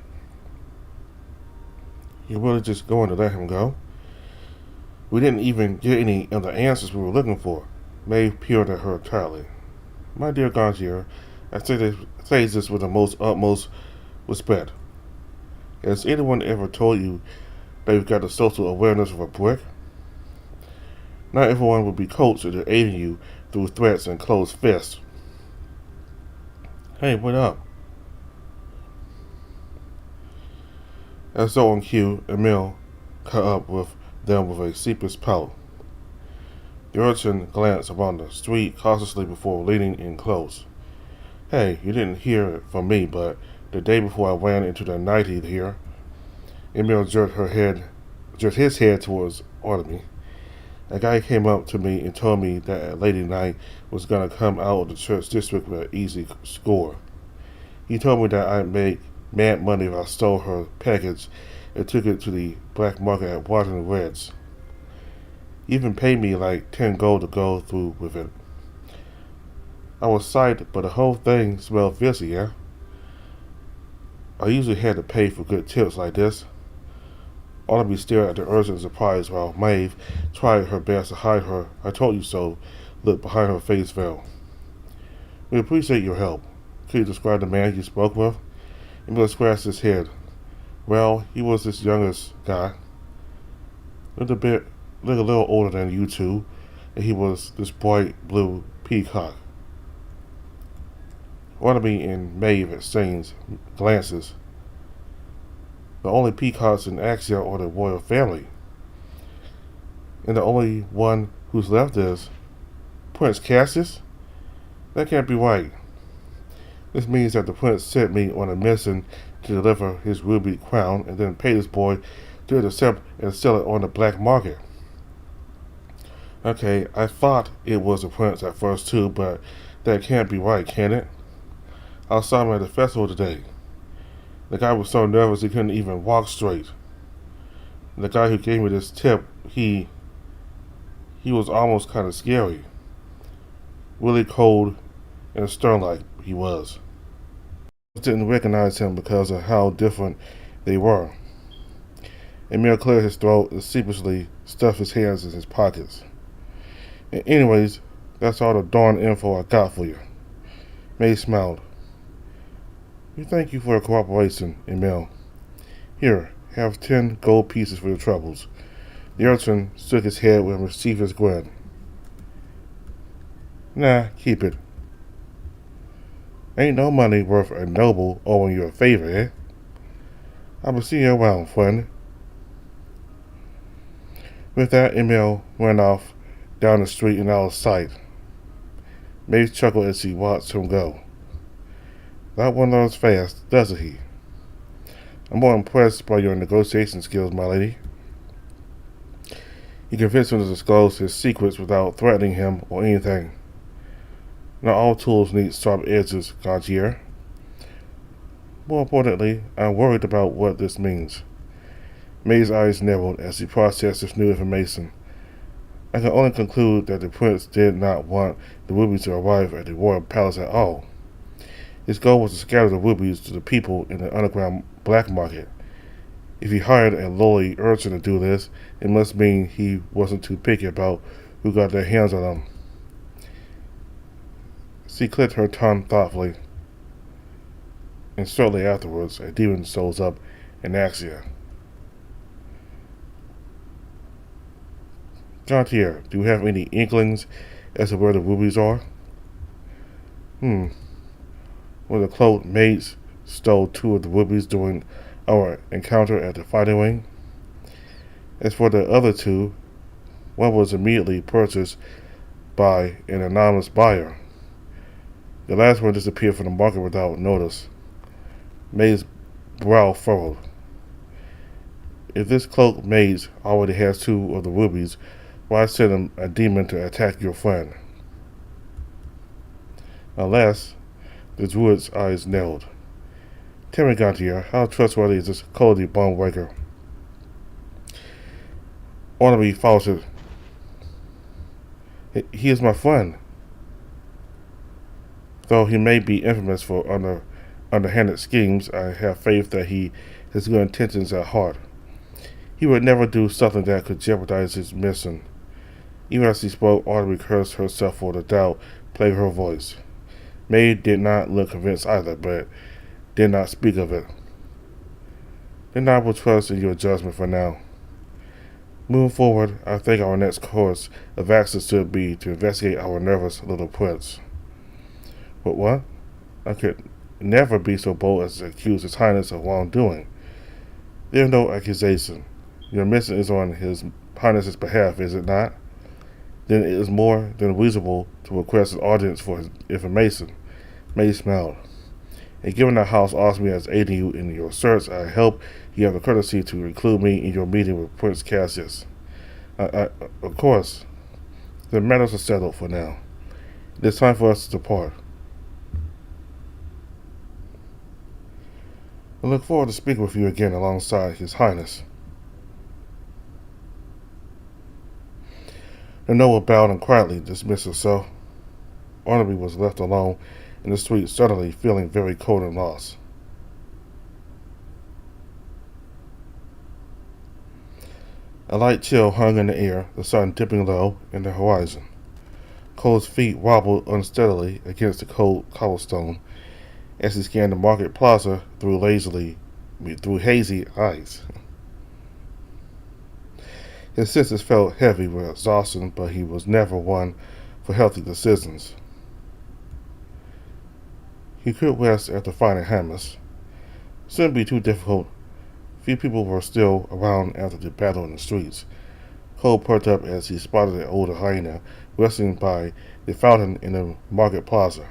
You really just going to let him go? We didn't even get any of the answers we were looking for. Maeve peered at her tightly. My dear Gantier, I say this with the most utmost respect. Has anyone ever told you that you've got the social awareness of a brick? Not everyone will be coached into aiding you through threats and closed fists. Hey, what up? As though on cue, Emil caught up with them with a sheepish pout. The urchin glanced around the street cautiously before leaning in close. Hey, you didn't hear it from me, but the day before I ran into the nightie here, Emil jerked his head towards Artemy. A guy came up to me and told me that Lady Knight was going to come out of the church district with an easy score. He told me that I'd make mad money if I stole her package and took it to the black market at Washington Reds. He even paid me like 10 gold to go through with it. I was psyched, but the whole thing smelled fishy, yeah? I usually had to pay for good tips like this. Artemy stared at the urchin in surprise while Maeve tried her best to hide her "I told you so" look behind her face veil. We appreciate your help. Could you describe the man you spoke with? Emil scratched his head. Well, he was this youngest guy. Looked a little older than you two, and he was this bright blue peacock. Artemy and Maeve exchanged glances. The only peacocks in Axia are the royal family. And the only one who's left is Prince Cassius? That can't be right. This means that the prince sent me on a mission to deliver his ruby crown and then pay this boy to intercept and sell it on the black market. Okay, I thought it was the prince at first too, but that can't be right, can it? I saw him at the festival today. The guy was so nervous he couldn't even walk straight. And the guy who gave me this tip, he was almost kind of scary. Really cold and stern like he was. I didn't recognize him because of how different they were. Emil cleared his throat and sheepishly stuffed his hands in his pockets. And anyways, that's all the darn info I got for you. May smiled. We thank you for your cooperation, Emil. Here, have 10 gold pieces for your troubles. The urchin shook his head with a mischievous grin. Nah, keep it. Ain't no money worth a noble owing you a favor, eh? I will see you around, friend. With that, Emil went off down the street and out of sight. Maeve chuckled as she watched him go. That one learns fast, doesn't he? I'm more impressed by your negotiation skills, my lady. He convinced him to disclose his secrets without threatening him or anything. Not all tools need sharp edges, Gautier. More importantly, I'm worried about what this means. May's eyes narrowed as she processed this new information. I can only conclude that the prince did not want the rubies to arrive at the royal palace at all. His goal was to scatter the rubies to the people in the underground black market. If he hired a lowly urchin to do this, it must mean he wasn't too picky about who got their hands on them. She clicked her tongue thoughtfully, and shortly afterwards a demon shows up in Axia. Gautier, do you have any inklings as to where the rubies are? Well, the cloaked maids stole 2 of the rubies during our encounter at the fighting ring. As for the other 2, one was immediately purchased by an anonymous buyer. The last one disappeared from the market without notice. May's brow furrowed. If this cloaked maid already has 2 of the rubies, why send a demon to attack your friend? Unless, the druid's eyes narrowed. Tell me, Gautier, how trustworthy is this cowardly bone breaker? Ornaby faltered. He is my friend. Though he may be infamous for underhanded schemes, I have faith that he has good intentions at heart. He would never do something that could jeopardize his mission. Even as he spoke, Ornaby cursed herself for the doubt plagued her voice. May did not look convinced either, but did not speak of it. Then I will trust in your judgment for now. Moving forward, I think our next course of action should be to investigate our nervous little prince. But what? I could never be so bold as to accuse His Highness of wrongdoing. There is no accusation. Your mission is on His Highness's behalf, is it not? Then it is more than reasonable to request an audience for his information. May smiled. And given that House asked me as aiding you in your search, I hope you have the courtesy to include me in your meeting with Prince Cassius. Of course, the matters are settled for now. It is time for us to depart. I look forward to speaking with you again alongside His Highness. The noble bowed and quietly dismissed herself. Ornaby was left alone in the street, suddenly feeling very cold and lost. A light chill hung in the air, the sun dipping low in the horizon. Cole's feet wobbled unsteadily against the cold cobblestone as he scanned the market plaza through hazy eyes. His senses felt heavy with exhaustion, but he was never one for healthy decisions. He could rest after finding Hammers. Shouldn't be too difficult. Few people were still around after the battle in the streets. Cole perked up as he spotted an older hyena resting by the fountain in the market plaza.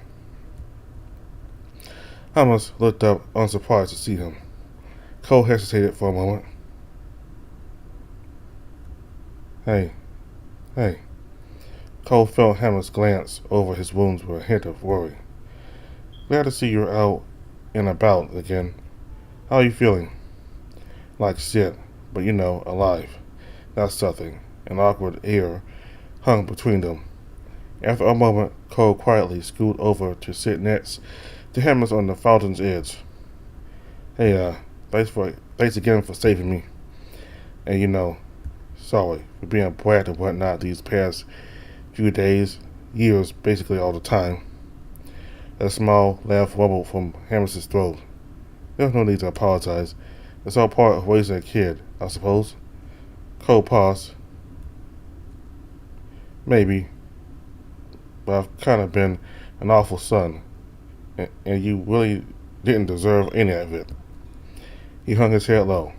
Hammers looked up, unsurprised to see him. Cole hesitated for a moment. Hey. Cole felt Hammers glance over his wounds with a hint of worry. Glad to see you're out and about again. How are you feeling? Like shit, but alive. That's something. An awkward air hung between them. After a moment, Cole quietly scooted over to sit next to Hammers on the fountain's edge. Hey, thanks again for saving me. And sorry for being a brat and whatnot these past few days, years, basically all the time. A small laugh rumbled from Hammers' throat. There's no need to apologize. It's all part of raising a kid, I suppose. Cole paused. Maybe, but I've kind of been an awful son, and you really didn't deserve any of it. He hung his head low.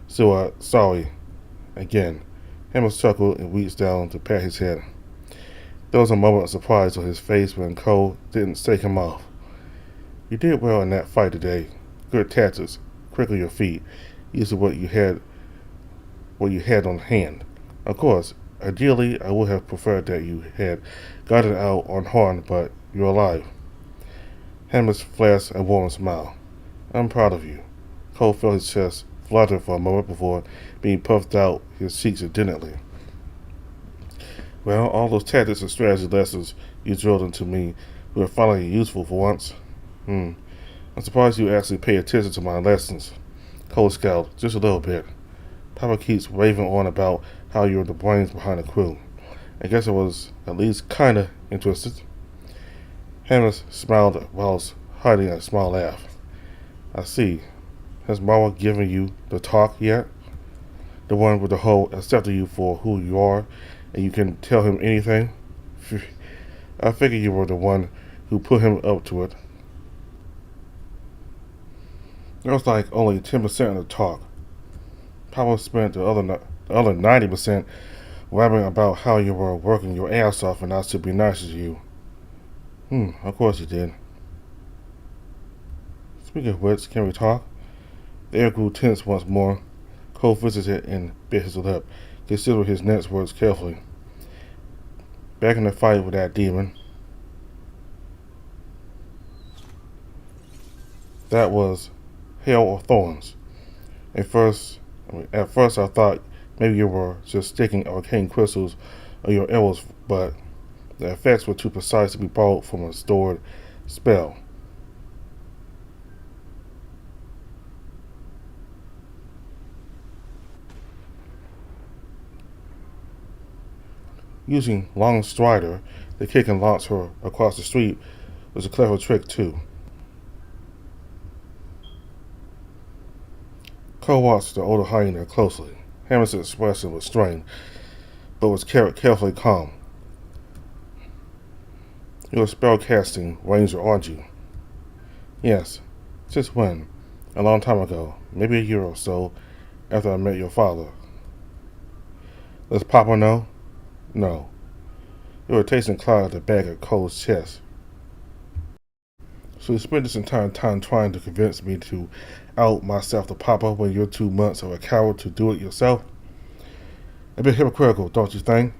So, sorry, again. Hammers chuckled and reached down to pat his head. There was a moment of surprise on his face when Cole didn't shake him off. You did well in that fight today. Good tactics, quick on your feet, using what you had on hand. Of course, ideally I would have preferred that you had gotten out unharmed, but you're alive. Hammers flashed a warm smile. I'm proud of you. Cole felt his chest flutter for a moment before being puffed out his cheeks indignantly. Well, all those tactics and strategy lessons you drilled into me were finally useful for once. I'm surprised you actually pay attention to my lessons. Cole scowled, just a little bit. Papa keeps raving on about how you're the brains behind the crew. I guess I was at least kinda interested. Hammers smiled while hiding a small laugh. I see. Has Mama given you the talk yet? The one with the whole accepting you for who you are, and you can tell him anything? I figured you were the one who put him up to it. There was like only 10% of the talk. Papa spent the other 90% rapping about how you were working your ass off and I should be nice to you. Of course you did. Speaking of which, can we talk? The air grew tense once more. Cole visited and bit his lip, considering his next words carefully. Back in the fight with that demon. That was hell of thorns. At first I thought maybe you were just sticking arcane crystals on your arrows, but the effects were too precise to be borrowed from a stored spell. Using Long Strider to kick and launch her across the street was a clever trick too. Cole watched the older hyena closely. Hammer's expression was strained, but was carefully calm. You're a spellcasting ranger, aren't you? Yes. Just when? A long time ago, maybe a year or so after I met your father. Does Papa know? No. Irritation clouded the back of Cole's chest. So you spent this entire time trying to convince me to out myself to Papa when you're 2 months of a coward to do it yourself? A bit hypocritical, don't you think?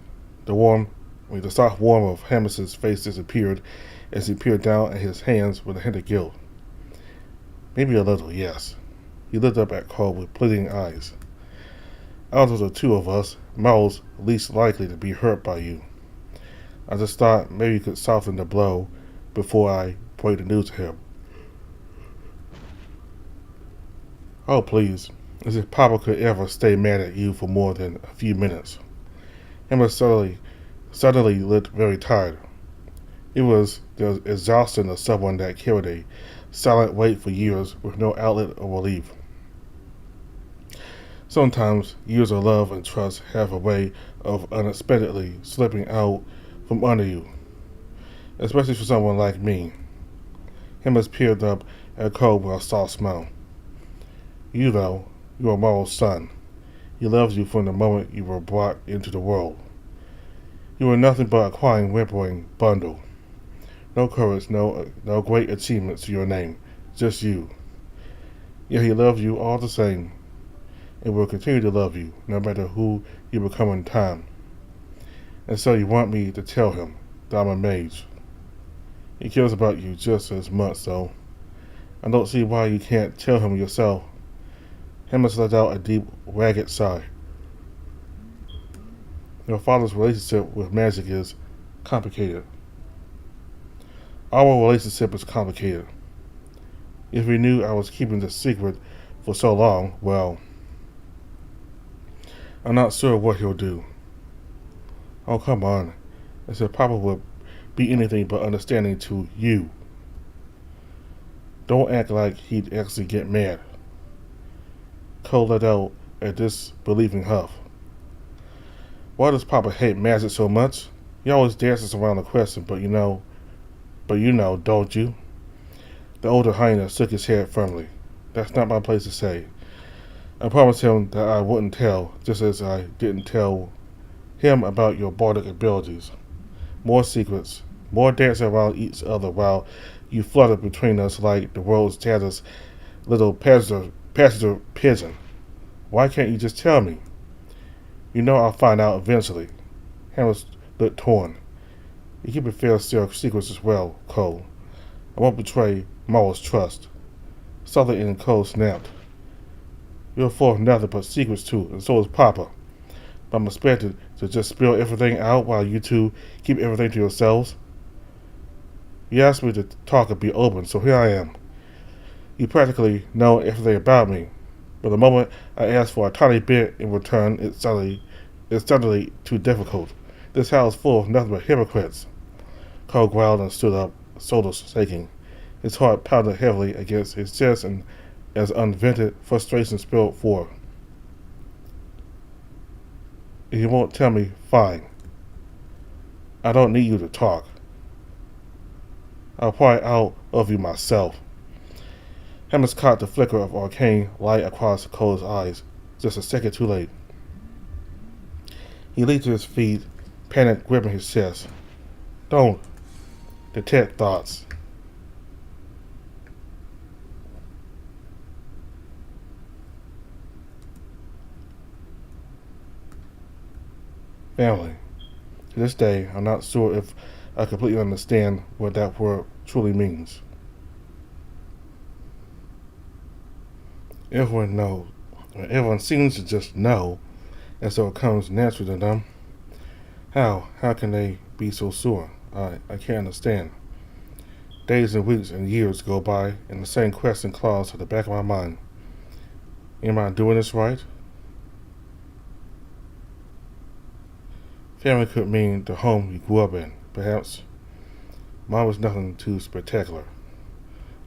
The soft warmth of Hammer's face disappeared as he peered down at his hands with a hint of guilt. Maybe a little, yes. He looked up at Cole with pleading eyes. Out of the two of us, Mel's least likely to be hurt by you. I just thought maybe you could soften the blow before I break the news to him. Oh, please. As if Papa could ever stay mad at you for more than a few minutes. Emma suddenly looked very tired. It was the exhaustion of someone that carried a silent weight for years with no outlet or relief. Sometimes years of love and trust have a way of unexpectedly slipping out from under you, especially for someone like me. Hemmers peered up at Cole with a soft smile. You, though, you are Morrow's son. He loves you from the moment you were brought into the world. You were nothing but a crying, whimpering bundle. No courage, no great achievements to your name, just you. Yet he loves you all the same, and will continue to love you, no matter who you become in time. And so you want me to tell him that I'm a mage. He cares about you just as much, though. I don't see why you can't tell him yourself. Hammers let out a deep, ragged sigh. Your father's relationship with magic is complicated. Our relationship is complicated. If he knew I was keeping the secret for so long, well, I'm not sure what he'll do. Oh, come on. I said Papa would be anything but understanding to you. Don't act like he'd actually get mad. Cole let out a disbelieving huff. Why does Papa hate magic so much? He always dances around the question, but you know, don't you? The older hyena shook his head firmly. That's not my place to say. I promised him that I wouldn't tell, just as I didn't tell him about your bardic abilities. More secrets, more dancing around each other while you fluttered between us like the world's saddest little passenger pigeon. Why can't you just tell me? You know I'll find out eventually. Hammer's looked torn. You keep a fair share of secrets as well, Cole. I won't betray Morrow's trust. Something in Cole snapped. You're full of nothing but secrets too, and so is Papa. But I'm expected to just spill everything out while you two keep everything to yourselves. You asked me to talk and be open, so here I am. You practically know everything about me, but the moment I ask for a tiny bit in return, it's suddenly too difficult. This house is full of nothing but hypocrites. Cole growled and stood up, shoulders shaking. His heart pounded heavily against his chest, and as unvented frustration spilled forth. If you won't tell me, fine. I don't need you to talk. I'll pry out of you myself. Hammers caught the flicker of arcane light across Cole's eyes, just a second too late. He leaped to his feet, panic gripping his chest. Don't detect thoughts. Family. To this day, I'm not sure if I completely understand what that word truly means. Everyone seems to just know, and so it comes naturally to them. How can they be so sure? I can't understand. Days and weeks and years go by, and the same question claws at the back of my mind. Am I doing this right? Family could mean the home you grew up in, perhaps. Mine was nothing too spectacular.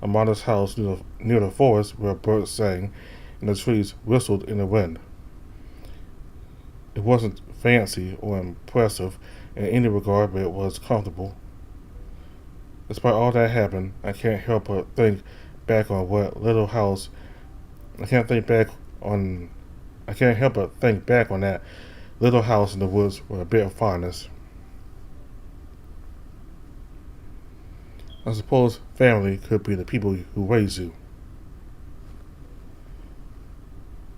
A modest house near the forest where birds sang and the trees whistled in the wind. It wasn't fancy or impressive in any regard, but it was comfortable. Despite all that happened, I can't help but think back on what little house. I can't help but think back on that little house in the woods with a bit of fondness. I suppose family could be the people who raise you.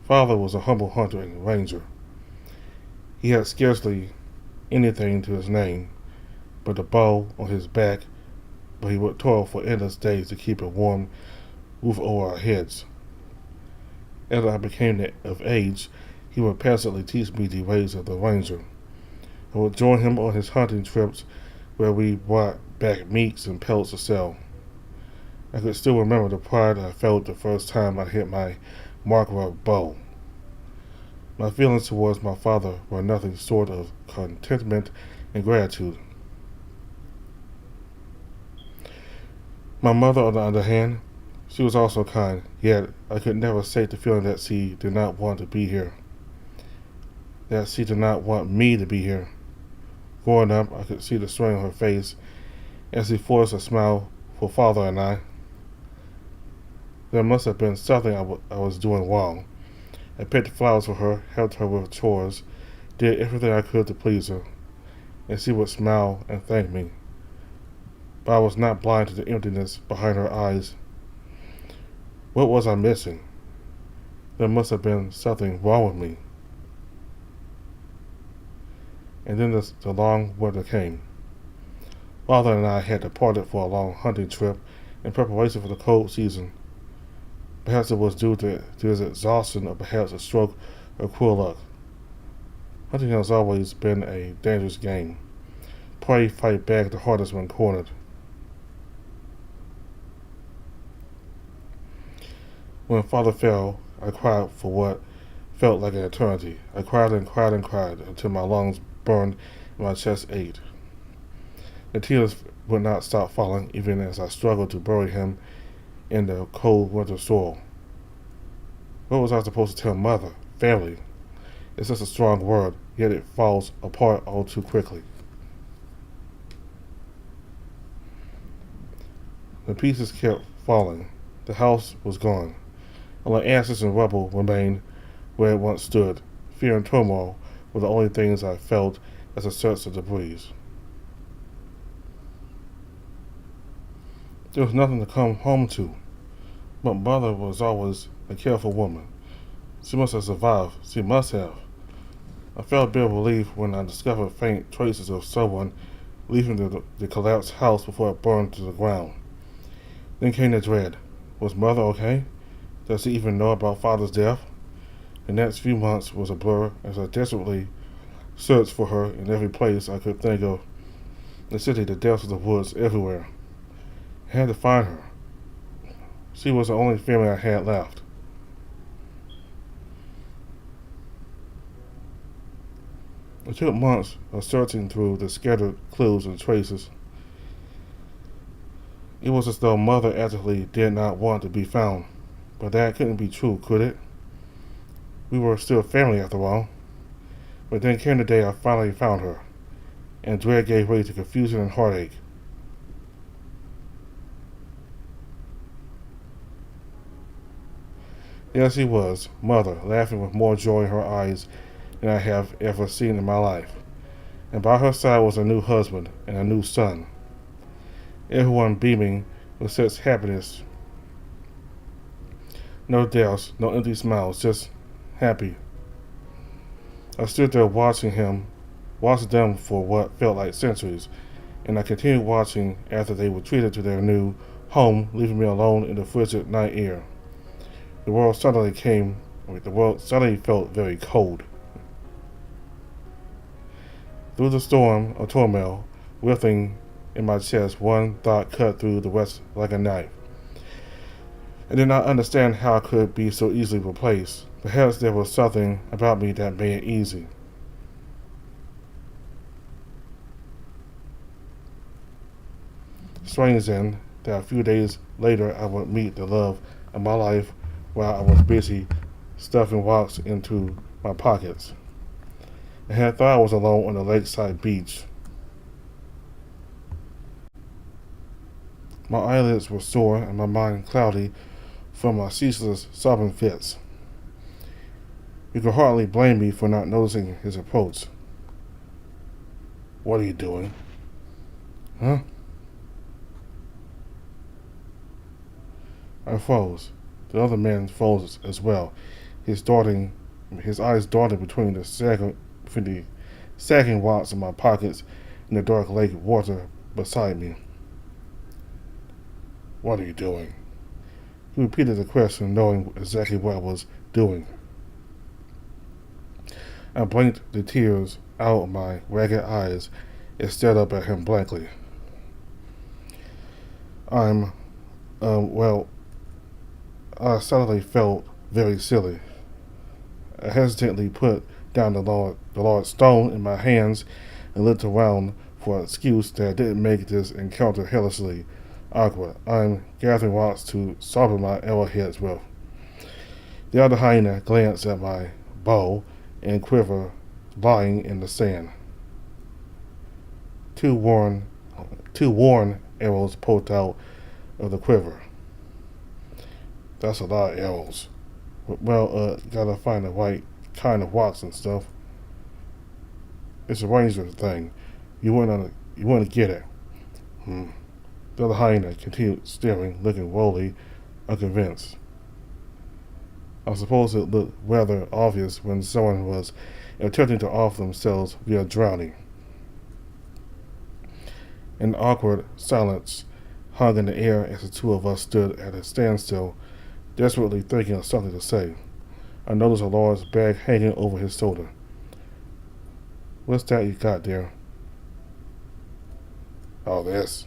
Father was a humble hunter and ranger. He had scarcely anything to his name but a bow on his back, but he would toil for endless days to keep a warm roof over our heads. As I became of age, he would passively teach me the ways of the ranger. I would join him on his hunting trips where we brought back meats and pelts to sell. I could still remember the pride I felt the first time I hit my mark with a bow. My feelings towards my father were nothing short of contentment and gratitude. My mother, on the other hand, she was also kind, yet I could never shake the feeling that she did not want to be here. That she did not want me to be here. Growing up, I could see the strain on her face as she forced a smile for Father and I. There must have been something I was doing wrong. I picked flowers for her, helped her with chores, did everything I could to please her, and she would smile and thank me. But I was not blind to the emptiness behind her eyes. What was I missing? There must have been something wrong with me. And then the long winter came. Father and I had departed for a long hunting trip in preparation for the cold season. Perhaps it was due to his exhaustion, or perhaps a stroke of cruel luck. Hunting has always been a dangerous game. Prey fight back the hardest when cornered. When Father fell, I cried for what felt like an eternity. I cried and cried and cried until my lungs burned and my chest ached. The tears would not stop falling even as I struggled to bury him in the cold winter soil. What was I supposed to tell Mother? Family. It's such a strong word, yet it falls apart all too quickly. The pieces kept falling. The house was gone. Only ashes and rubble remained where it once stood. Fear and turmoil were the only things I felt as I searched the debris. There was nothing to come home to. But Mother was always a careful woman. She must have survived. She must have. I felt a bit of relief when I discovered faint traces of someone leaving the collapsed house before it burned to the ground. Then came the dread. Was Mother okay? Does she even know about Father's death? The next few months was a blur as I desperately searched for her in every place I could think of. The city, the depths of the woods, everywhere. I had to find her. She was the only family I had left. It took months of searching through the scattered clues and traces. It was as though Mother actively did not want to be found. But that couldn't be true, could it? We were still family after all. But then came the day I finally found her, and dread gave way to confusion and heartache. There she was, Mother, laughing with more joy in her eyes than I have ever seen in my life. And by her side was a new husband and a new son. Everyone beaming with such happiness. No doubts, no empty smiles, just happy. I stood there watching them for what felt like centuries, and I continued watching after they retreated to their new home, leaving me alone in the frigid night air. The world suddenly felt very cold. Through the storm of turmoil, writhing in my chest, one thought cut through the rest like a knife. I did not understand how it could be so easily replaced. Perhaps there was something about me that made it easy. Strange then that a few days later I would meet the love of my life while I was busy stuffing rocks into my pockets. I had thought I was alone on the lakeside beach. My eyelids were sore and my mind cloudy from my ceaseless sobbing fits. You could hardly blame me for not noticing his approach. What are you doing? Huh? I froze. The other man froze as well, his eyes darting between the sagging rocks in my pockets and the dark lake water beside me. What are you doing? He repeated the question, knowing exactly what I was doing. I blinked the tears out of my ragged eyes and stared up at him blankly. I suddenly felt very silly. I hesitantly put down the large stone in my hands and looked around for an excuse that didn't make this encounter hellishly awkward. I'm gathering rocks to sharpen my arrowheads with. The other hyena glanced at my bow and quiver lying in the sand. Two worn arrows poked out of the quiver. That's a lot of arrows. Well, gotta find the right kind of rocks and stuff. It's a ranger thing. You wouldn't get it. The other hyena continued staring, looking woefully unconvinced. I suppose it looked rather obvious when someone was attempting to offer themselves via drowning. An awkward silence hung in the air as the two of us stood at a standstill, desperately thinking of something to say. I noticed a large bag hanging over his shoulder. What's that you got there? Oh, this.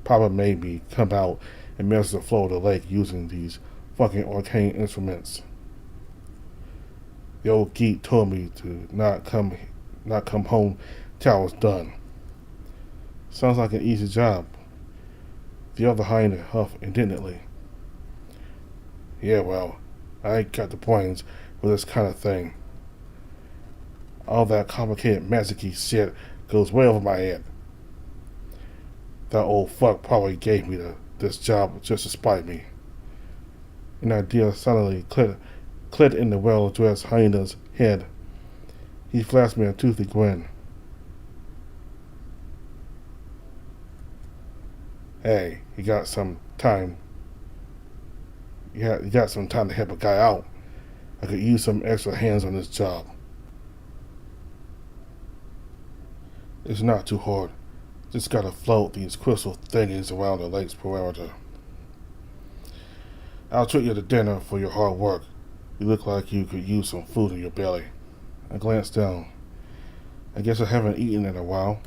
Papa made me come out and measure the flow of the lake using these fucking arcane instruments. The old geek told me to not come home till I was done. Sounds like an easy job. The other hyena huffed indignantly. Yeah, well, I ain't got the brains for this kind of thing. All that complicated magic-y shit goes way over my head. That old fuck probably gave me this job just to spite me. An idea suddenly clicked in the well-dressed hyena's head. He flashed me a toothy grin. Hey, you got some time. You got some time to help a guy out. I could use some extra hands on this job. It's not too hard. Just gotta float these crystal thingies around the lake's perimeter. I'll treat you to dinner for your hard work. You look like you could use some food in your belly. I glanced down. I guess I haven't eaten in a while.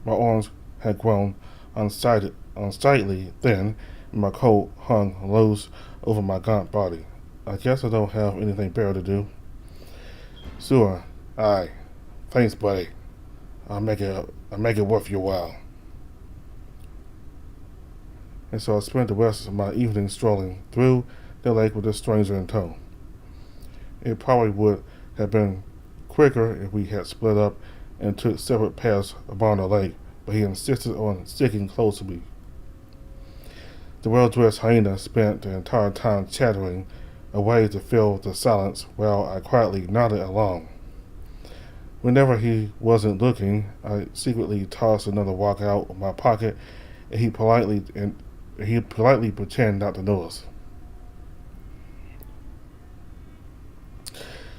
My arms had grown unsightly thin, and my coat hung loose over my gaunt body. I guess I don't have anything better to do. Sure. Aye. Thanks, buddy. I'll make it worth your while. And so I spent the rest of my evening strolling through the lake with a stranger in tow. It probably would have been quicker if we had split up and took separate paths around the lake, but he insisted on sticking close to me. The well-dressed hyena spent the entire time chattering away to fill the silence while I quietly nodded along. Whenever he wasn't looking, I secretly tossed another rock out of my pocket, and he'd politely pretend not to notice.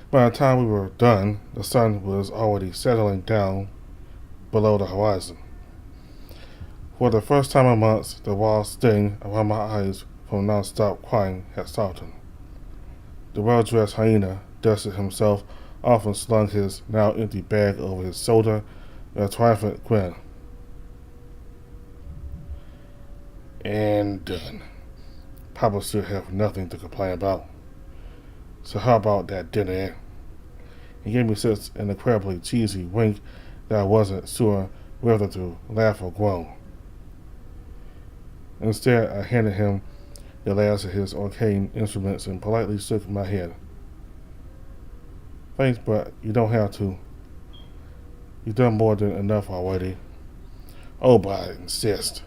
By the time we were done, the sun was already settling down below the horizon. For the first time in months, the wild sting around my eyes from non-stop crying had softened. The well-dressed hyena dusted himself off and slung his now empty bag over his shoulder with a triumphant grin. And done. Papa should have nothing to complain about. So how about that dinner, eh? He gave me such an incredibly cheesy wink that I wasn't sure whether to laugh or groan. Instead, I handed him the last of his arcane instruments and politely shook my head. Thanks, but you don't have to. You've done more than enough already. Oh, but I insist.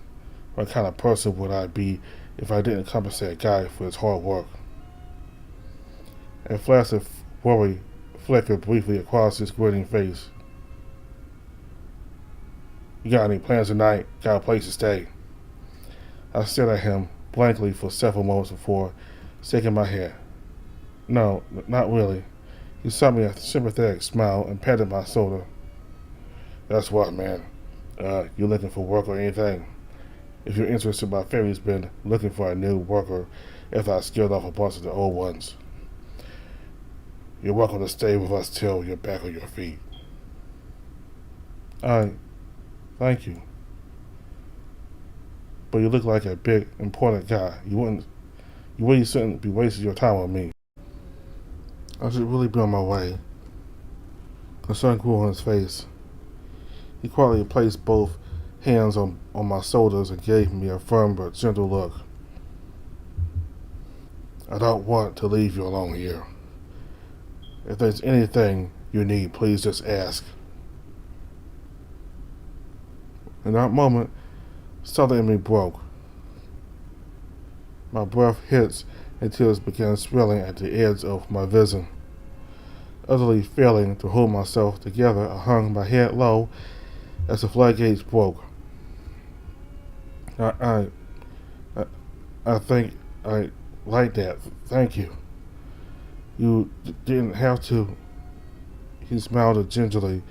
What kind of person would I be if I didn't compensate a guy for his hard work? A flash of worry flickered briefly across his grinning face. You got any plans tonight? Got a place to stay? I stared at him blankly for several moments before shaking my head. No, not really. He shot me a sympathetic smile and patted my shoulder. That's what, man. You looking for work or anything? If you're interested, my family's been looking for a new worker after I scared off a bunch of the old ones. You're welcome to stay with us till you're back on your feet. Thank you. But you look like a big, important guy. You really shouldn't be wasting your time on me. I should really be on my way. Concern grew on his face. He quietly placed both hands on my shoulders and gave me a firm but gentle look. I don't want to leave you alone here. If there's anything you need, please just ask. In that moment, something in me broke. My breath hits and tears began swelling at the edge of my vision. Utterly failing to hold myself together, I hung my head low as the floodgates broke. I think I like that. Thank you. You didn't have to. He smiled gingerly,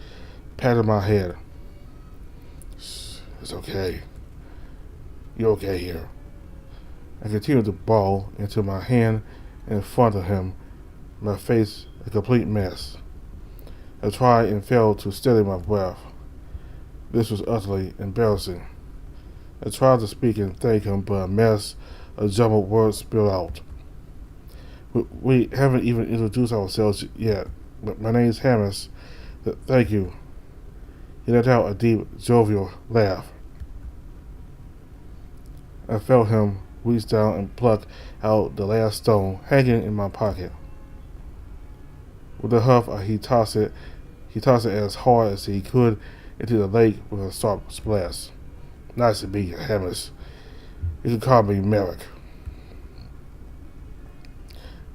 patted my head. It's okay. You're okay here. I continued to bawl into my hand in front of him, my face a complete mess. I tried and failed to steady my breath. This was utterly embarrassing. I tried to speak and thank him, but a mess of jumbled words spilled out. We haven't even introduced ourselves yet. My name's Hamas. Thank you. He let out a deep, jovial laugh. I felt him reached down and plucked out the last stone hanging in my pocket. With a huff, he tossed it. He tossed it as hard as he could into the lake with a sharp splash. Nice to meet you, Hammers. You can call me Merrick.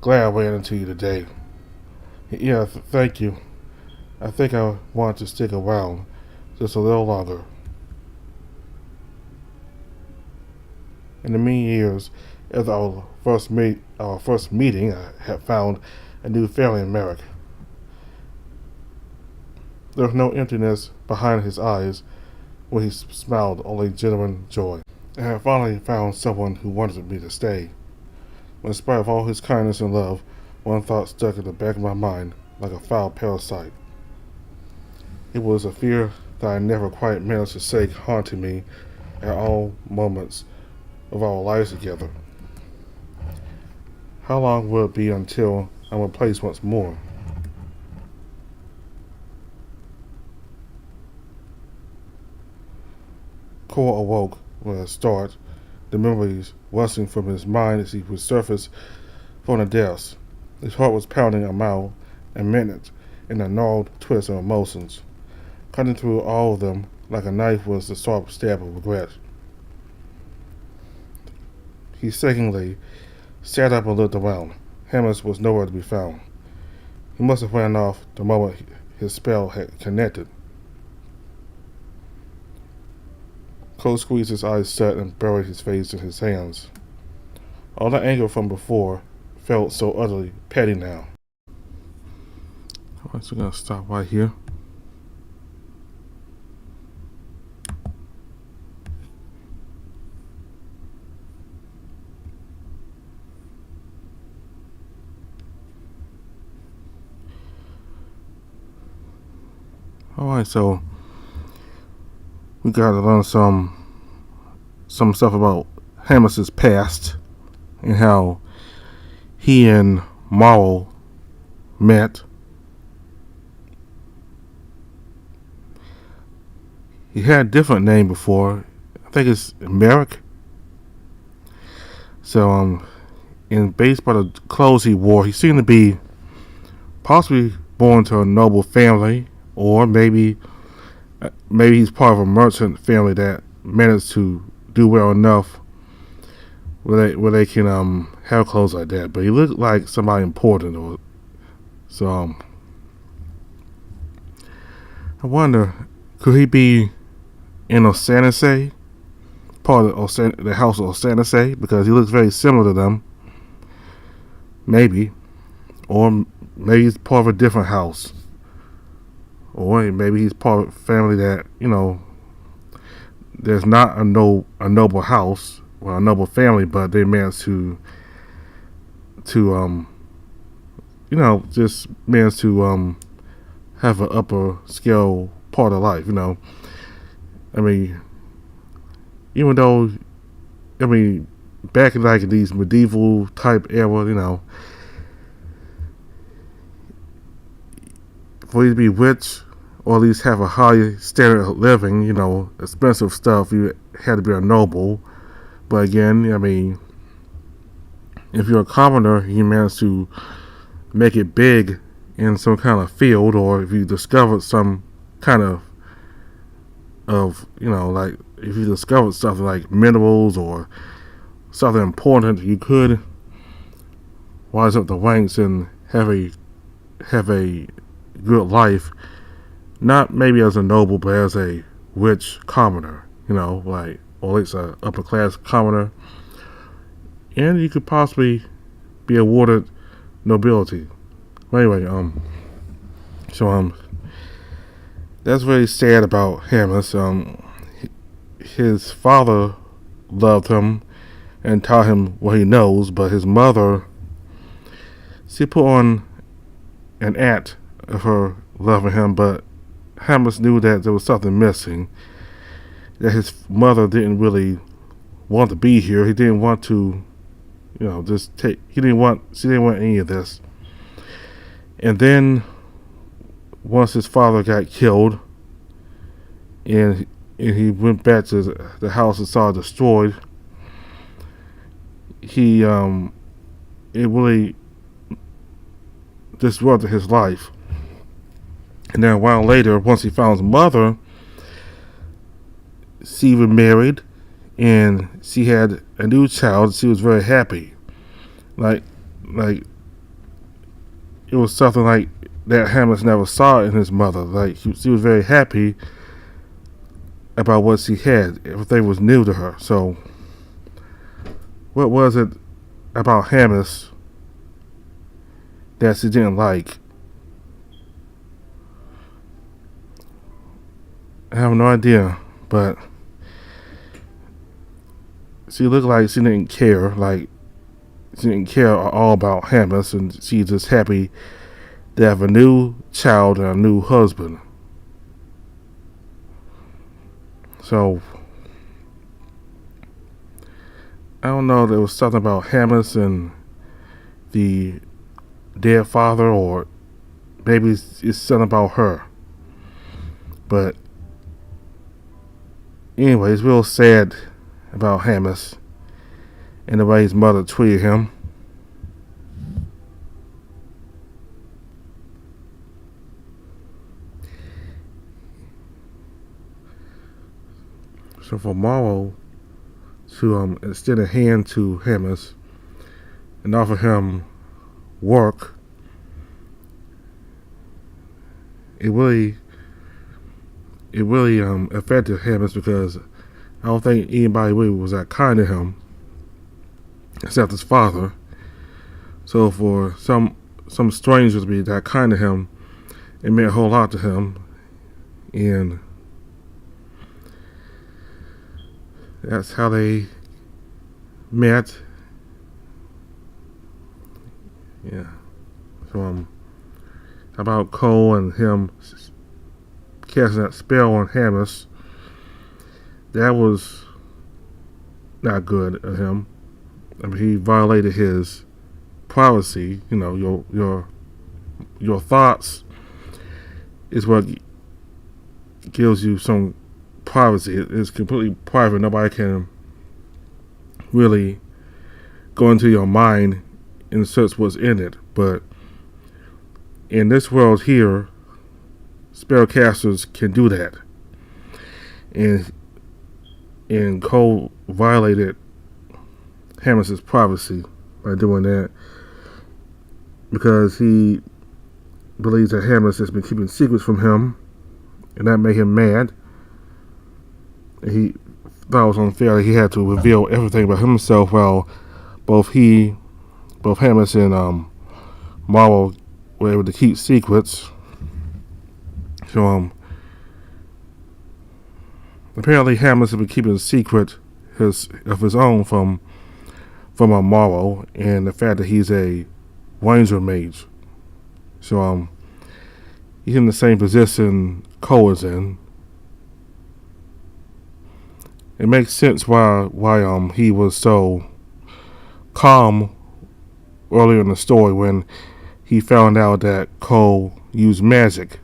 Glad I ran into you today. Yeah, thank you. I think I want to stick around just a little longer. In the many years after our first meeting, I had found a new family in Merrick. There was no emptiness behind his eyes when he smiled, only genuine joy. I had finally found someone who wanted me to stay. But in spite of all his kindness and love, one thought stuck in the back of my mind like a foul parasite. It was a fear that I never quite managed to shake, haunting me at all moments of our lives together. How long will it be until I'm replaced once more? Cole awoke with a start, the memories rushing from his mind as he would surface from the depths. His heart was pounding a mile a minute in a gnarled twist of emotions. Cutting through all of them like a knife was the sharp stab of regret. He shakingly sat up and looked around. Hammers was nowhere to be found. He must have ran off the moment his spell had connected. Cole squeezed his eyes shut and buried his face in his hands. All the anger from before felt so utterly petty now. Alright, so we're gonna stop right here. Alright, so we got to learn some stuff about Hammer's past and how he and Morrow met. He had a different name before. I think it's Merrick. So, based by the clothes he wore, he seemed to be possibly born to a noble family, or maybe he's part of a merchant family that managed to do well enough where they can have clothes like that. But he looked like somebody important, or so. I wonder, could he be in Osanase, part of the house of Osanase, because he looks very similar to them. Maybe, or maybe he's part of a different house. Or maybe he's part of a family that, there's not a noble house or a noble family, but they managed to just managed to have an upper scale part of life. I mean, even though, back in like these medieval type era, for you to be rich, or at least have a high standard of living, expensive stuff, you had to be a noble. But again, if you're a commoner, you manage to make it big in some kind of field, or if you discovered some kind of like if you discovered something like minerals or something important, you could rise up the ranks and have a good life, not maybe as a noble, but as a rich commoner, or at least a upper class commoner, and you could possibly be awarded nobility. Anyway, that's really sad about Hammers. His father loved him and taught him what he knows, but his mother, she put on an act of her loving him, but Hammers knew that there was something missing, that his mother didn't really want to be here. He didn't want to, she didn't want any of this. And then once his father got killed and he went back to the house and saw it destroyed, he it really disrupted his life. And then a while later, once he found his mother, she remarried and she had a new child. She was very happy. Like like it was something like that Hamlet never saw in his mother. Like she was very happy about what she had. Everything was new to her. So what was it about Hamlet that she didn't like? I have no idea, but she looked like she didn't care. Like she didn't care at all about Hamlet, and she's just happy to have a new child and a new husband. So I don't know. There was something about Hamlet and the dead father, or maybe it's something about her. But anyway, it's real sad about Hamlet and the way his mother treated him. So for Morrow to extend a hand to Hamlet and offer him work, it really affected Hamlet, because I don't think anybody really was that kind to him except his father. So for some strangers to be that kind to him, it meant a whole lot to him, and that's how they met. Yeah. So about Cole and him casting that spell on Hamlet, that was not good of him. I mean, he violated his privacy. You know, your thoughts is what gives you some privacy. It's completely private. Nobody can really go into your mind and search what's in it. But in this world here, spellcasters can do that. And Cole violated Hamlet's privacy by doing that, because he believes that Hamlet has been keeping secrets from him, and that made him mad. And he thought it was unfair that he had to reveal everything about himself, while both Hamlet and Morrow were able to keep secrets. So apparently Hamlet has been keeping a secret of his own from Morrow, and the fact that he's a Ranger mage. So he's in the same position Cole is in. It makes sense why he was so calm earlier in the story when he found out that Cole used magic.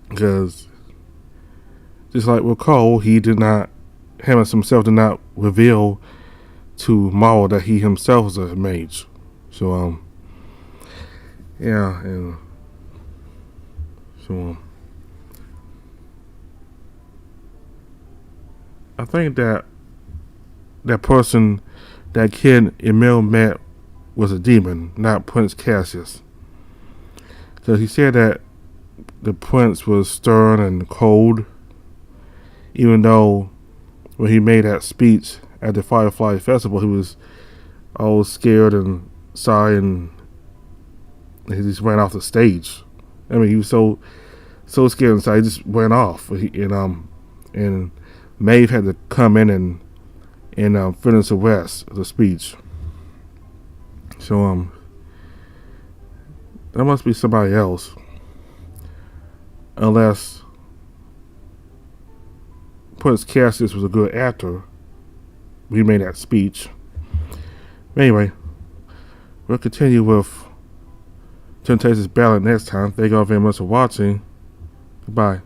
Because just like with Cole, Hamlet himself did not reveal to Morrow that he himself was a mage. So yeah, and so I think that person, that kid Emil met, was a demon, not Prince Cassius. Because he said that the prince was stern and cold, even though when he made that speech at the Firefly Festival, he was all scared and shy, and he just ran off the stage. I mean, he was so scared and shy, he just went off. And Maeve had to come in and finish the rest of the speech. So that must be somebody else, unless Prince Cassius was a good actor. He made that speech. Anyway, we'll continue with Temptations Ballad next time. Thank you all very much for watching. Goodbye.